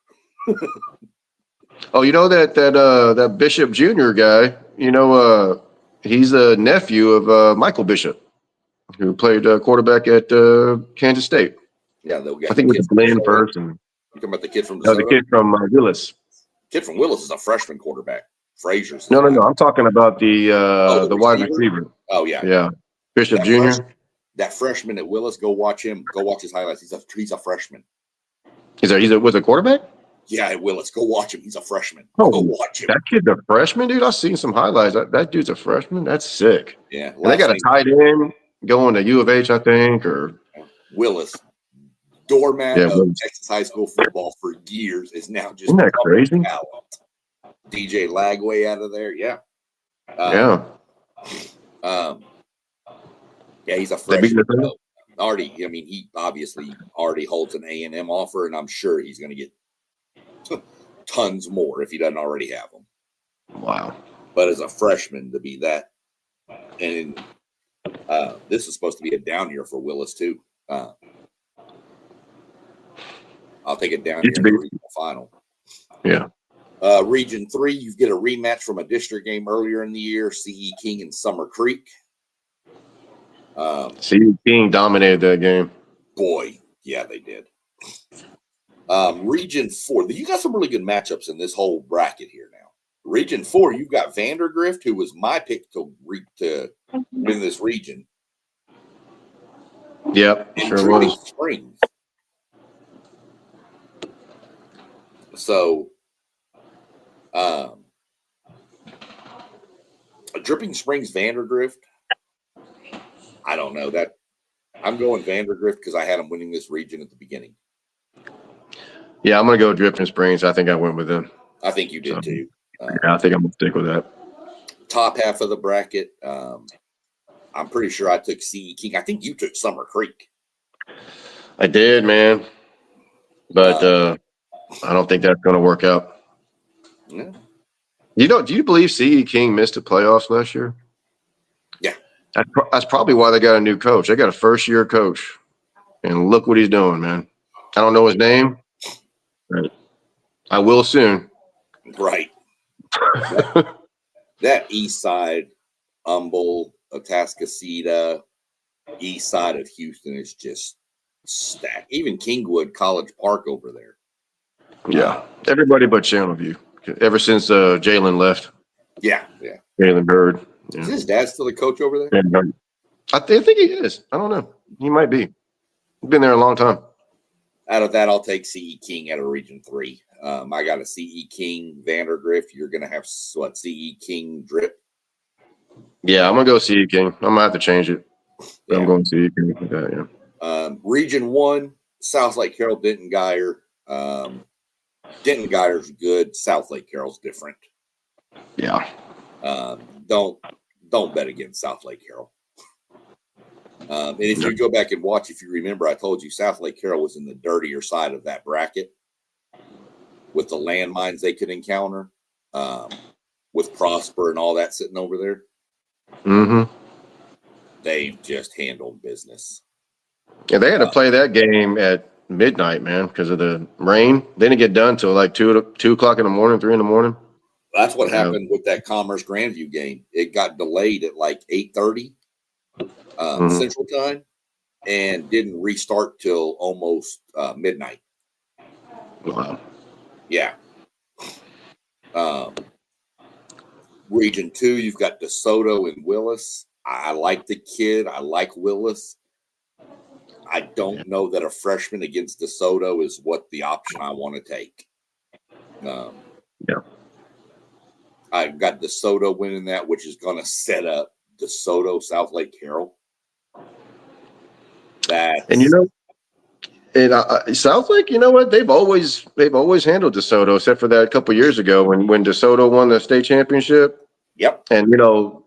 Oh, you know that Bishop Jr. guy, he's a nephew of Michael Bishop, who played quarterback at Kansas State. Yeah, I think it was Glenn first. And you talking about the kid from the kid from Willis. Kid from Willis is a freshman quarterback. Frazier's. No. I'm talking about the wide receiver. Oh yeah, yeah. Bishop Jr. That freshman at Willis, go watch him. Go watch his highlights. He's a freshman. Was a quarterback? Yeah, Willis, go watch him. He's a freshman. Oh, Go watch him. that kid's a freshman, dude. I've seen some highlights. That dude's a freshman. That's sick. Yeah, And they got a tight end going to U of H, I think, or Willis, doormat yeah. of Texas high school football for years, is now just Isn't that crazy? talent. DJ Lagway out of there, yeah. Yeah. Yeah, he's a freshman. Already, I mean, he obviously already holds an A&M offer, and I'm sure he's going to get tons more if he doesn't already have them. Wow. But as a freshman, to be that, and this is supposed to be a down year for Willis too. I'll take it down here in the regional final. Yeah. Region 3, you get a rematch from a district game earlier in the year, CE King and Summer Creek. CE King dominated that game. Boy, yeah, they did. Region 4, you got some really good matchups in this whole bracket here now. Region 4, you've got Vandergrift, who was my pick to win this region. Yep, and sure Dripping was. Springs. So, Dripping Springs, Vandergrift. I don't know that. I'm going Vandergrift because I had them winning this region at the beginning. Yeah, I'm going to go Dripping Springs. I think I went with them. I think you did too. Yeah, I think I'm going to stick with that. Top half of the bracket. I'm pretty sure I took CE King. I think you took Summer Creek. I did, man. But I don't think that's going to work out. Yeah. Do you believe CE King missed the playoffs last year? Yeah. That's probably why they got a new coach. They got a first-year coach. And look what he's doing, man. I don't know his name. But I will soon. Right. that east side, Humble, Atascocita, east side of Houston is just stacked. Even Kingwood College Park over there. Yeah. Everybody but Channelview. Ever since Jalen left. Yeah. Jalen Bird. Yeah. Is his dad still a coach over there? I think he is. I don't know. He might be. He's been there a long time. Out of that, I'll take CE King out of Region 3. I got a CE King Vandergrift. You're going to have what? CE King Drip? Yeah, I'm going to go CE King. I'm going to have to change it. Yeah. I'm going CE King with that, yeah. Region 1, South Lake Carroll, Denton Geyer. Denton Geyer's good. South Lake Carroll's different. Yeah. Don't bet against South Lake Carroll. And if you go back and watch, if you remember, I told you South Lake Carroll was in the dirtier side of that bracket with the landmines they could encounter, with Prosper and all that sitting over there. Mm-hmm. They've just handled business. Yeah, they had to play that game at midnight, man, because of the rain. They didn't get done till like 2 o'clock in the morning, 3 in the morning. That's what happened with that Commerce Grandview game. It got delayed at like 8:30 Central Time and didn't restart till almost midnight. Wow. Yeah. Region 2, you've got DeSoto and Willis. I like the kid. I like Willis. I don't know that a freshman against DeSoto is what the option I want to take. I got DeSoto winning that, which is going to set up DeSoto, South Lake Carroll. South Lake, you know what? They've always handled DeSoto, except for that a couple years ago when DeSoto won the state championship. Yep. And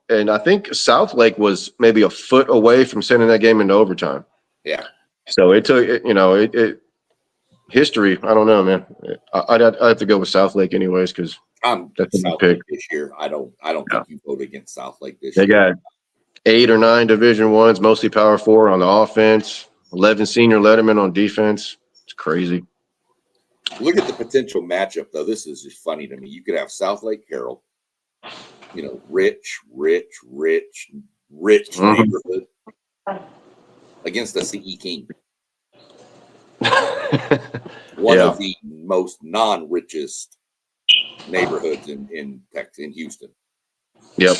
and I think South Lake was maybe a foot away from sending that game into overtime. Yeah. So it took history. I don't know, man. I'd have to go with South Lake anyways because that's a South Lake this year. I don't think you vote against South Lake this year. They got 8 or 9 Division I's, mostly Power 4 on the offense. 11 senior lettermen on defense. It's crazy. Look at the potential matchup, though. This is just funny to me. You could have South Lake Carroll, rich neighborhood against the CE King. One of the most non-richest neighborhoods in Texas, in Houston. Yep.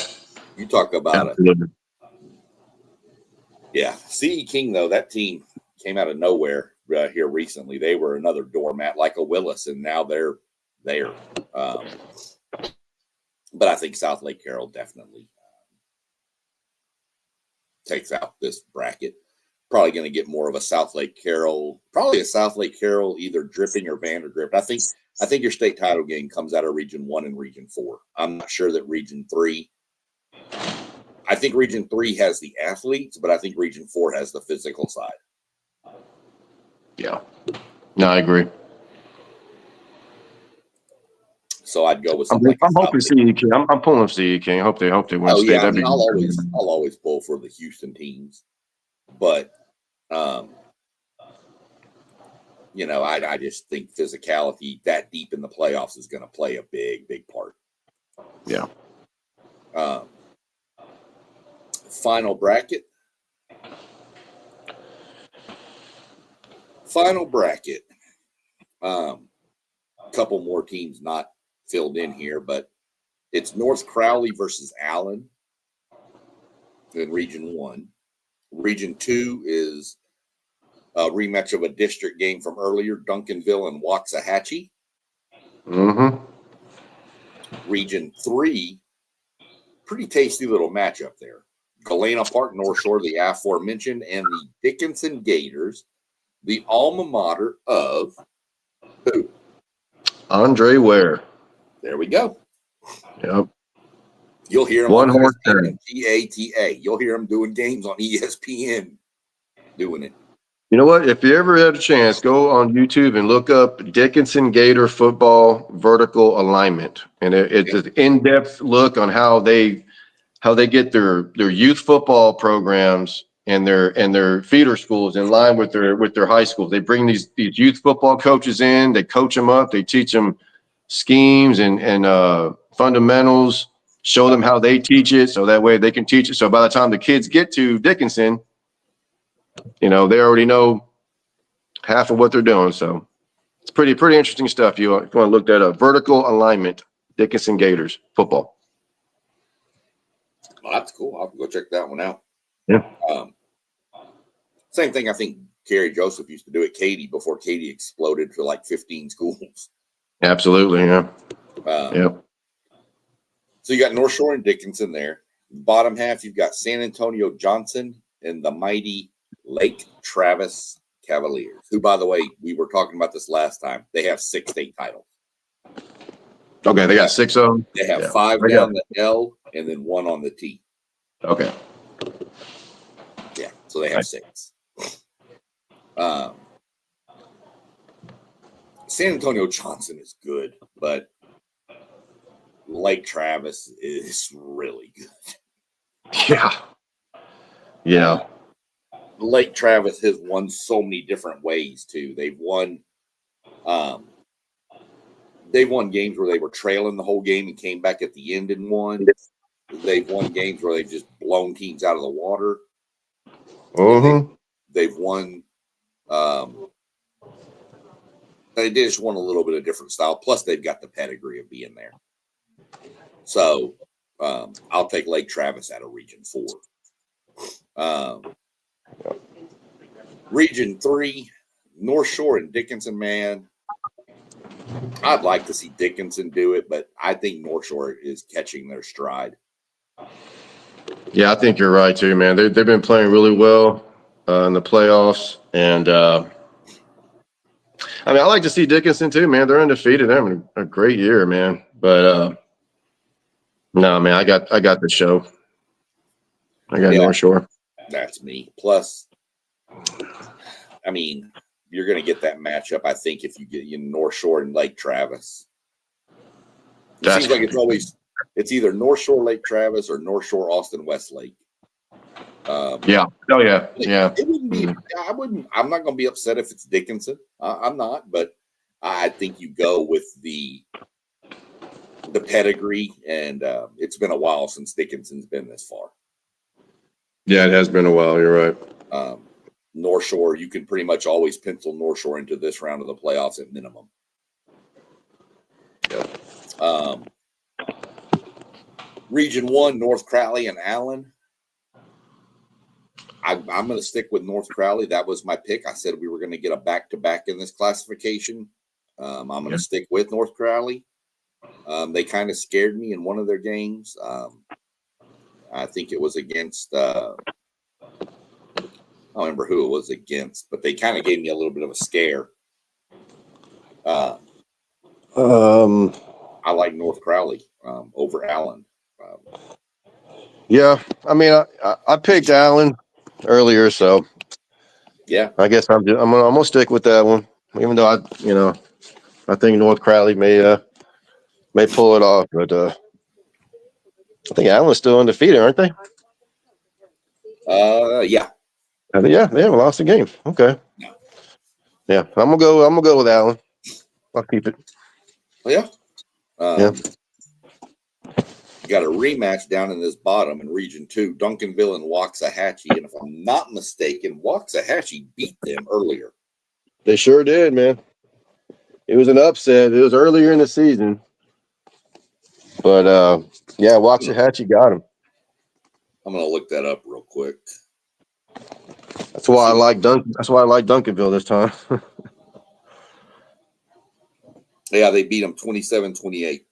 You talk about it. Yeah. CE King, though, that team came out of nowhere. here recently. They were another doormat like a Willis, and now they're there. But I think South Lake Carroll definitely takes out this bracket. Probably going to get more of a South Lake Carroll, either Dripping or Vandergrift. I think your state title game comes out of Region 1 and Region 4. I'm not sure that Region 3. I think Region 3 has the athletes, but I think Region 4 has the physical side. Yeah. No, I agree. So I'd go with I'm something hoping CE King. I'm pulling CE King. I hope they win Oh state. yeah, I mean, I'll always pull for the Houston teams, but you know, I just think physicality that deep in the playoffs is going to play a big part. Yeah. Final bracket. Couple more teams not filled in here, but it's North Crowley versus Allen in Region 1. Region 2 is a rematch of a district game from earlier, Duncanville and Waxahachie. Mm-hmm. Region 3, pretty tasty little matchup there. Galena Park, North Shore, the aforementioned, and the Dickinson Gators, the alma mater of who? Andre Ware. There we go. Yep. You'll hear him One on horse ESPN, GATA. You'll hear him doing games on ESPN doing it. You know what? If you ever had a chance, go on YouTube and look up Dickinson Gator football vertical alignment, and it's an in-depth look on how they get their youth football programs and their feeder schools in line with their high schools. They bring these youth football coaches in, they coach them up, they teach them schemes and fundamentals, show them how they teach it, so that way they can teach it. So by the time the kids get to Dickinson, you know, they already know half of what they're doing. So it's pretty interesting stuff. You want to look that up. Vertical alignment, Dickinson Gators football. Well, that's cool. I'll go check that one out. Yeah. Same thing. I think Gary Joseph used to do at Katy before Katy exploded to like 15 schools. Absolutely. Yeah. Yeah. So you got North Shore and Dickinson there. Bottom half, you've got San Antonio Johnson and the mighty Lake Travis Cavaliers, who, by the way, we were talking about this last time. They have 6 state titles. Okay, they got 6 of them. They have 5 down the L and then 1 on the T. Okay. Yeah, so they have 6. San Antonio Johnson is good, but Lake Travis is really good. Yeah. Yeah. Lake Travis has won so many different ways too. They've won games where they were trailing the whole game and came back at the end and won. They've won games where they've just blown teams out of the water. Mm-hmm. They've won they just won a little bit of different style. Plus they've got the pedigree of being there. So I'll take Lake Travis out of Region 4. Region 3, North Shore and Dickinson, man. I'd like to see Dickinson do it, but I think North Shore is catching their stride. Yeah, I think you're right too, man. They've been playing really well in the playoffs, and I mean, I like to see Dickinson too, man. They're undefeated. They're having a great year, man. But no, man, I got the show. I got North Shore. That's me. Plus, I mean, you're going to get that matchup, I think, if you get North Shore and Lake Travis. It seems like it's either North Shore Lake Travis or North Shore Austin Westlake. Yeah. Oh yeah. Yeah. It wouldn't be. I'm not going to be upset if it's Dickinson. I'm not, but I think you go with the pedigree, and it's been a while since Dickinson's been this far. Yeah, it has been a while. You're right. North Shore, you can pretty much always pencil North Shore into this round of the playoffs at minimum. Yeah. Region 1, North Crowley and Allen. I'm going to stick with North Crowley. That was my pick. I said we were going to get a back-to-back in this classification. I'm going to stick with North Crowley. They kind of scared me in one of their games. I think it was against I don't remember who it was against, but they kind of gave me a little bit of a scare. I like North Crowley over Allen. Yeah, I mean, I picked Allen earlier, so Yeah, I guess I'm gonna stick with that one, even though I think North Crowley may pull it off, but I think Allen's still undefeated, aren't they? yeah. Yeah, they haven't lost a game. Okay. No. Yeah, I'm gonna go with Allen. I'll keep it. Yeah. Yeah. You got a rematch down in this bottom in Region 2, Duncanville and Waxahachie. And if I'm not mistaken, Waxahachie beat them earlier. They sure did, man. It was an upset. It was earlier in the season. But yeah, Waxahachie got him. I'm going to look that up real quick. That's why I like Duncanville this time. Yeah, they beat them 27-28.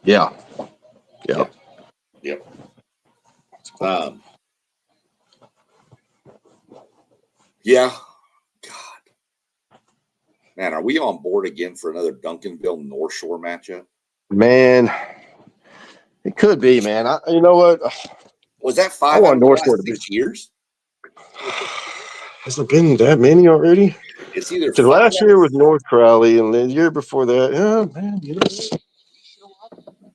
Yeah. Yep. Yeah. God. Man, are we on board again for another Duncanville North Shore matchup? Man, it could be, man. You know what? Was that 5 out of the last 6 years? Has it been that many already? It's either last year was North Crowley, and the year before that, yeah, man,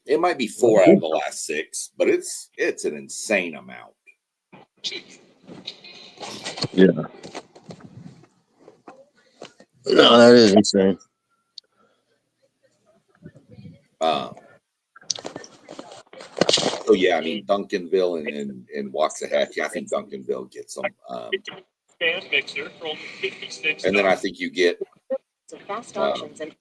it might be 4 out of the last 6, but it's an insane amount. Yeah. No, that is insane. So yeah, I mean Duncanville and Waxahachie. I think Duncanville gets them. And then I think you get some fast options and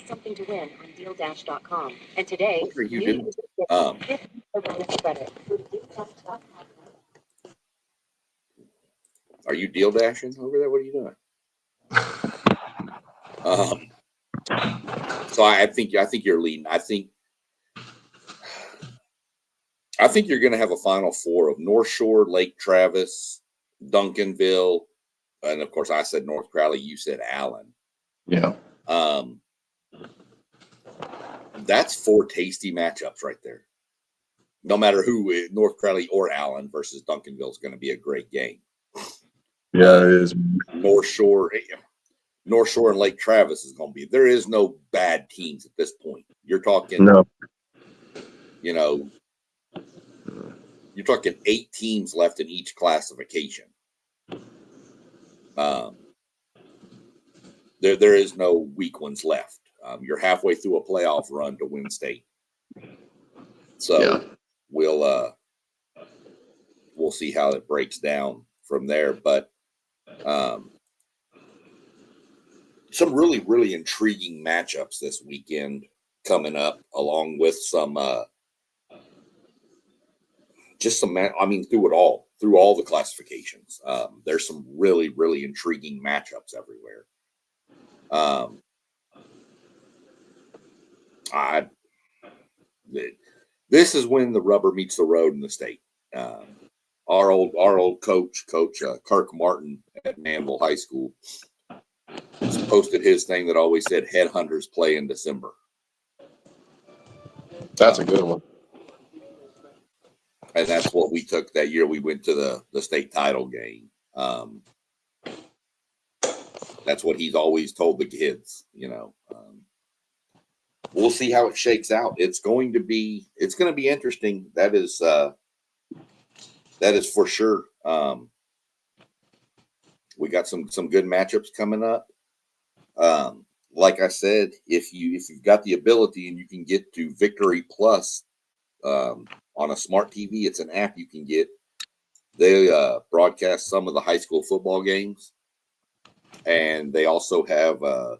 something to win on dealdash.com. And today, what are you doing? Are you deal dashing over there? What are you doing? So I think you're leading. I think you're going to have a Final Four of North Shore, Lake Travis, Duncanville, and of course I said North Crowley. You said Allen. Yeah. That's 4 tasty matchups right there. No matter who, North Crowley or Allen versus Duncanville is going to be a great game. Yeah, it is. North Shore and Lake Travis is going to be. There is no bad teams at this point. You're talking, you're talking 8 teams left in each classification. There is no weak ones left. You're halfway through a playoff run to win state. So we'll see how it breaks down from there. But some really, really intriguing matchups this weekend coming up, along with some through all the classifications. There's some really, really intriguing matchups everywhere. This is when the rubber meets the road in the state. Our old coach Kirk Martin at Manville High School posted his thing that always said headhunters play in December. That's a good one. And that's what we took that year. We went to the state title game. That's what he's always told the kids, we'll see how it shakes out. It's going to be interesting. That is for sure. We got some good matchups coming up. Like I said, if you've got the ability and you can get to Victory Plus on a smart TV, it's an app you can get. They broadcast some of the high school football games, and they also have the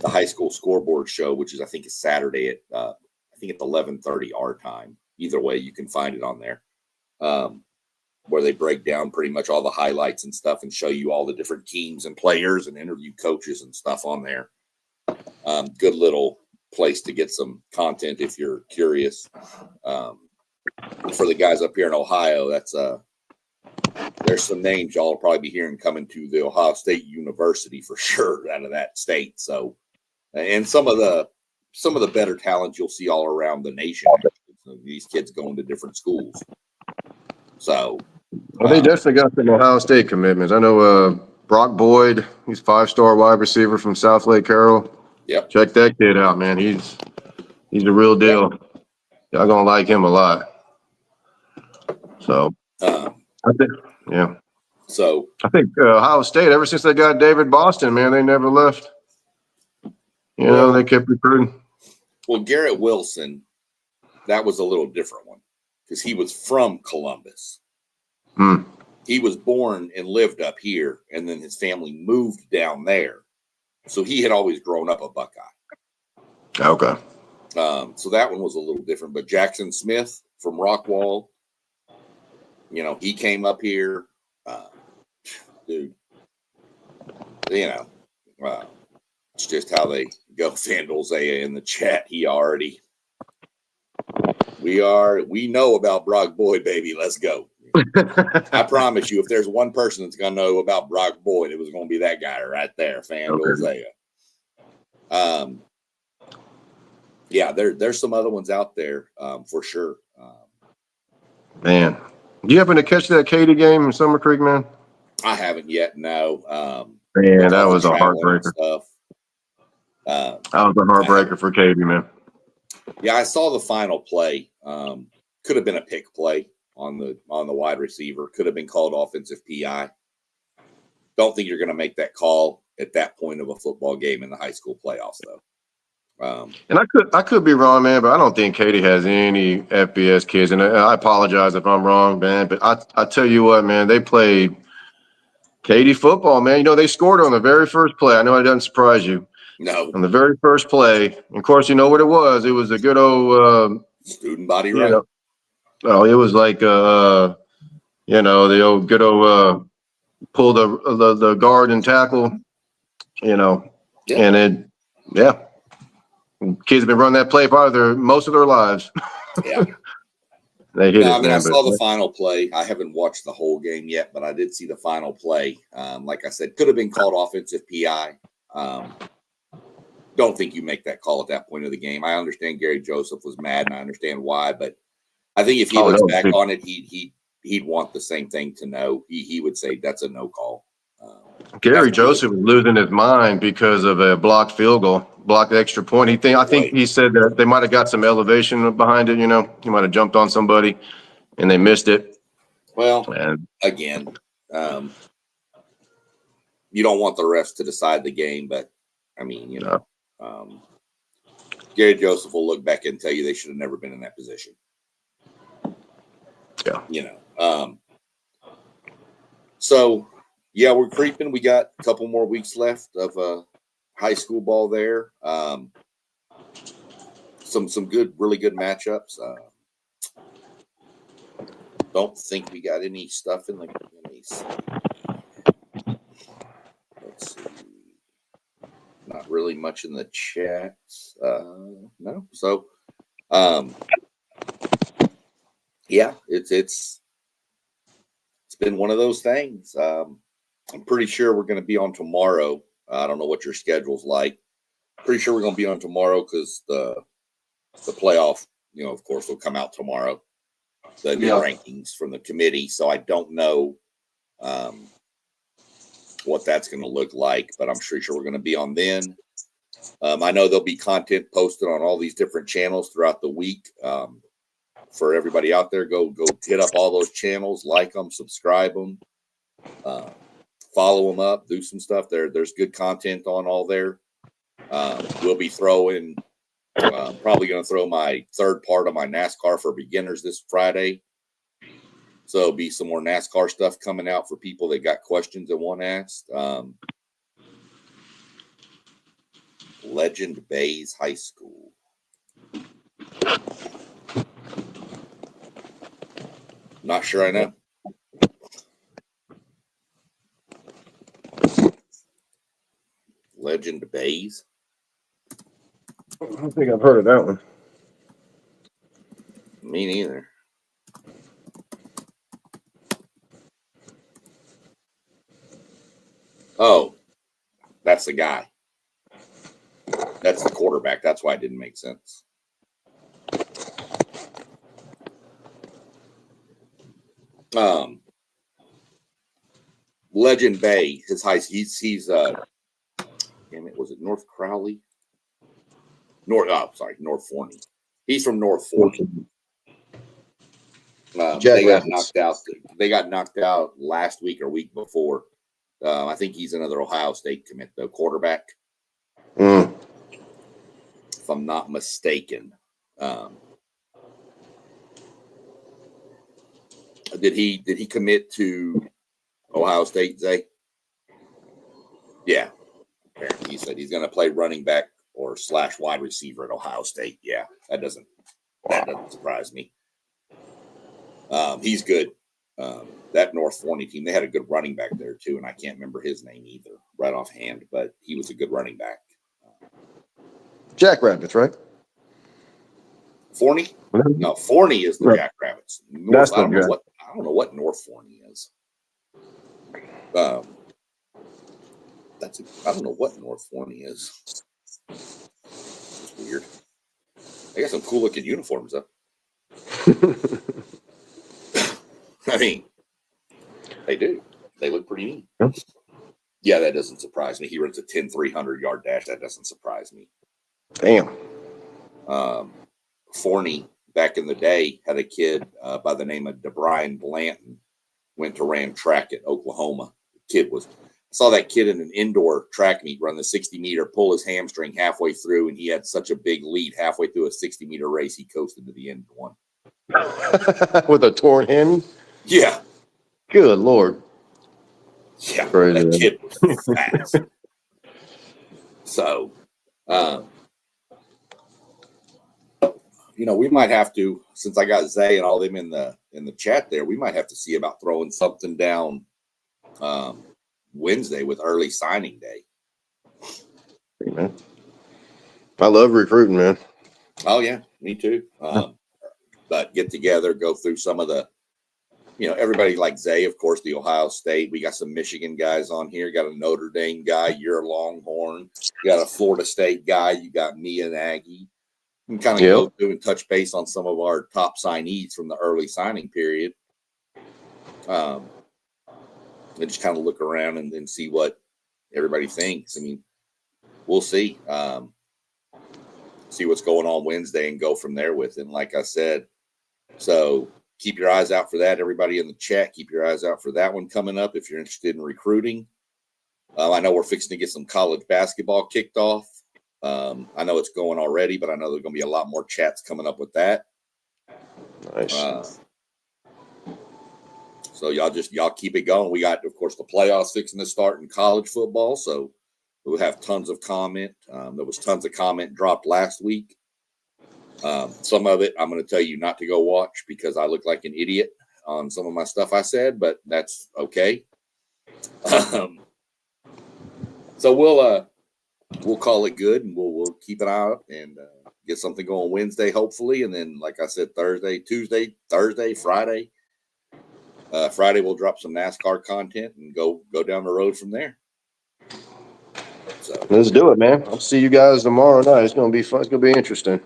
high school scoreboard show, which is I think is Saturday at 11:30 our time. Either way, you can find it on there. where they break down pretty much all the highlights and stuff and show you all the different teams and players and interview coaches and stuff on there. Good little place to get some content if you're curious. For the guys up here in Ohio, that's there's some names y'all will probably be hearing coming to the Ohio State University for sure out of that state. So, and some of the better talent you'll see all around the nation. So these kids going to different schools. So, well, they definitely got some Ohio State commitments. I know Brock Boyd, he's 5-star wide receiver from South Lake Carroll. Yep. Check that kid out, man. He's a real deal. Y'all gonna like him a lot. So I think, yeah. So I think Ohio State, ever since they got David Boston, man, they never left. You know, they kept recruiting. Well, Garrett Wilson, that was a little different one because he was from Columbus. He was born and lived up here, and then his family moved down there. So he had always grown up a Buckeye. Okay. So that one was a little different. But Jackson Smith from Rockwall, you know, he came up here. Dude, you know, it's just how they go. Sandal Zaya in the chat. We know about Brock Boyd, baby. Let's go. I promise you, if there's one person that's going to know about Brock Boyd, it was going to be that guy right there, Fandel Zaya. Yeah, there's some other ones out there for sure. Man, do you happen to catch that Katy game in Summer Creek, man? I haven't yet. No. Man, that was a heartbreaker. That was a heartbreaker for Katy, man. Yeah, I saw the final play. Could have been a pick play on the wide receiver. Could have been called offensive PI. Don't think you're going to make that call at that point of a football game in the high school playoffs, though. And I could be wrong, man, but I don't think Katy has any FBS kids. And I apologize if I'm wrong, man. But I tell you what, man, they played Katy football, man. You know, they scored on the very first play. I know it doesn't surprise you. No. On the very first play. And of course, you know what it was. It was a good old student body right. Oh, it was like the old good old pull the guard and tackle, you know. Yeah. And kids have been running that play probably most of their lives. Yeah. They hit it. I mean, I saw the final play. I haven't watched the whole game yet, but I did see the final play. Like I said, could have been called offensive PI. Don't think you make that call at that point of the game. I understand Gary Joseph was mad, and I understand why, but I think if he looks back on it, he'd want the same thing to know. He would say that's a no call. Gary Joseph was losing his mind because of a blocked field goal, blocked extra point. I think he said that they might have got some elevation behind it. You know, he might have jumped on somebody, and they missed it. Well, again, you don't want the refs to decide the game, but I mean, you know, Gary Joseph will look back and tell you they should have never been in that position. Yeah, you know. So yeah, we're creeping. We got a couple more weeks left of high school ball there. Some good, really good matchups. Don't think we got any stuff in the. Let's see. Not really much in the chat. No. So, yeah, it's been one of those things. I'm pretty sure we're going to be on tomorrow. I don't know what your schedule's like. Pretty sure we're going to be on tomorrow because the playoff, you know, of course, will come out tomorrow. The new rankings from the committee. So I don't know what that's going to look like, but I'm pretty sure we're going to be on then. I know there'll be content posted on all these different channels throughout the week. For everybody out there, go hit up all those channels, like them, subscribe them, follow them up, do some stuff there. There's good content on all there. We'll be throwing, probably going to throw my third part of my NASCAR for beginners this Friday. So there'll be some more NASCAR stuff coming out for people that got questions that want asked. Legend Bays High School. Not sure I know. Legend Bays. I don't think I've heard of that one. Me neither. Oh, that's the guy. That's the quarterback. That's why it didn't make sense. Legend Bay, his high. He's damn it, was it North Crowley? North Forney. He's from North Forney. They got knocked out. They got knocked out last week or week before. I think he's another Ohio State commit, though, quarterback. If I'm not mistaken. Did he commit to Ohio State, Zay? Yeah. Apparently he said he's going to play running back or / wide receiver at Ohio State. Yeah, that doesn't surprise me. He's good. That North Forney team, they had a good running back there too, and I can't remember his name either right offhand, but he was a good running back. Jackrabbits, right? Forney? No, Forney is the Right. Jackrabbits. That's I don't the know what North Forney is. I don't know what North Forney is. It's weird. They got some cool looking uniforms up. I mean, they do. They look pretty neat. Yep. Yeah, that doesn't surprise me. He runs a 10 300-yard dash. That doesn't surprise me. Damn. Forney, back in the day, had a kid by the name of DeBrian Blanton, went to ran track at Oklahoma. I saw that kid in an indoor track meet run the 60-meter, pull his hamstring halfway through, and he had such a big lead halfway through a 60-meter race, he coasted to the end and won. With a torn hand? Yeah. Good Lord. Yeah, Crazy. that kid was fast. So, we might have to, since I got Zay and all them in the chat there, we might have to see about throwing something down Wednesday with early signing day. Hey, man. I love recruiting, man. Oh yeah, me too. But get together, go through some of the, everybody like Zay, of course, the Ohio State. We got some Michigan guys on here. Got a Notre Dame guy. You're a Longhorn. You got a Florida State guy. You got me and Aggie. You can kind of go through and touch base on some of our top signees from the early signing period. And just kind of look around and see what everybody thinks. I mean, we'll see. See what's going on Wednesday and go from there with it. And like I said, so keep your eyes out for that. Everybody in the chat, keep your eyes out for that one coming up if you're interested in recruiting. I know we're fixing to get some college basketball kicked off. I know it's going already, but I know there's going to be a lot more chats coming up with that. Nice. So y'all keep it going. We got, of course, the playoffs fixing to start in college football. So we'll have tons of comment. There was tons of comment dropped last week. Some of it I'm going to tell you not to go watch because I look like an idiot on some of my stuff I said, but that's okay. So we'll call it good, and we'll keep an eye out and get something going Wednesday, hopefully, and then like I said, Thursday, Tuesday, Thursday, Friday. Friday we'll drop some NASCAR content and go down the road from there. So let's do it, man. I'll see you guys tomorrow night. It's gonna be fun. It's gonna be interesting.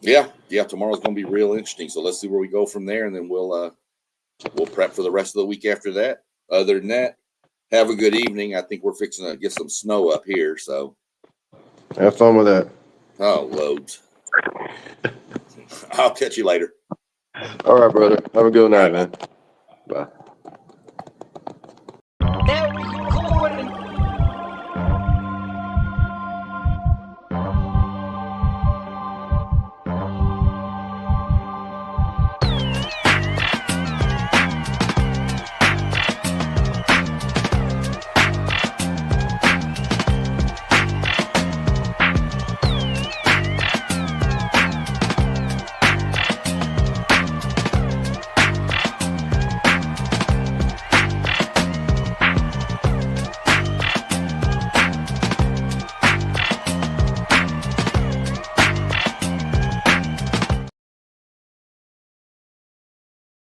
Yeah. Tomorrow's gonna be real interesting. So let's see where we go from there, and then we'll prep for the rest of the week after that. Other than that, have a good evening. I think we're fixing to get some snow up here, so have fun with that. Oh, loads. I'll catch you later. All right, brother. Have a good night, man. Bye.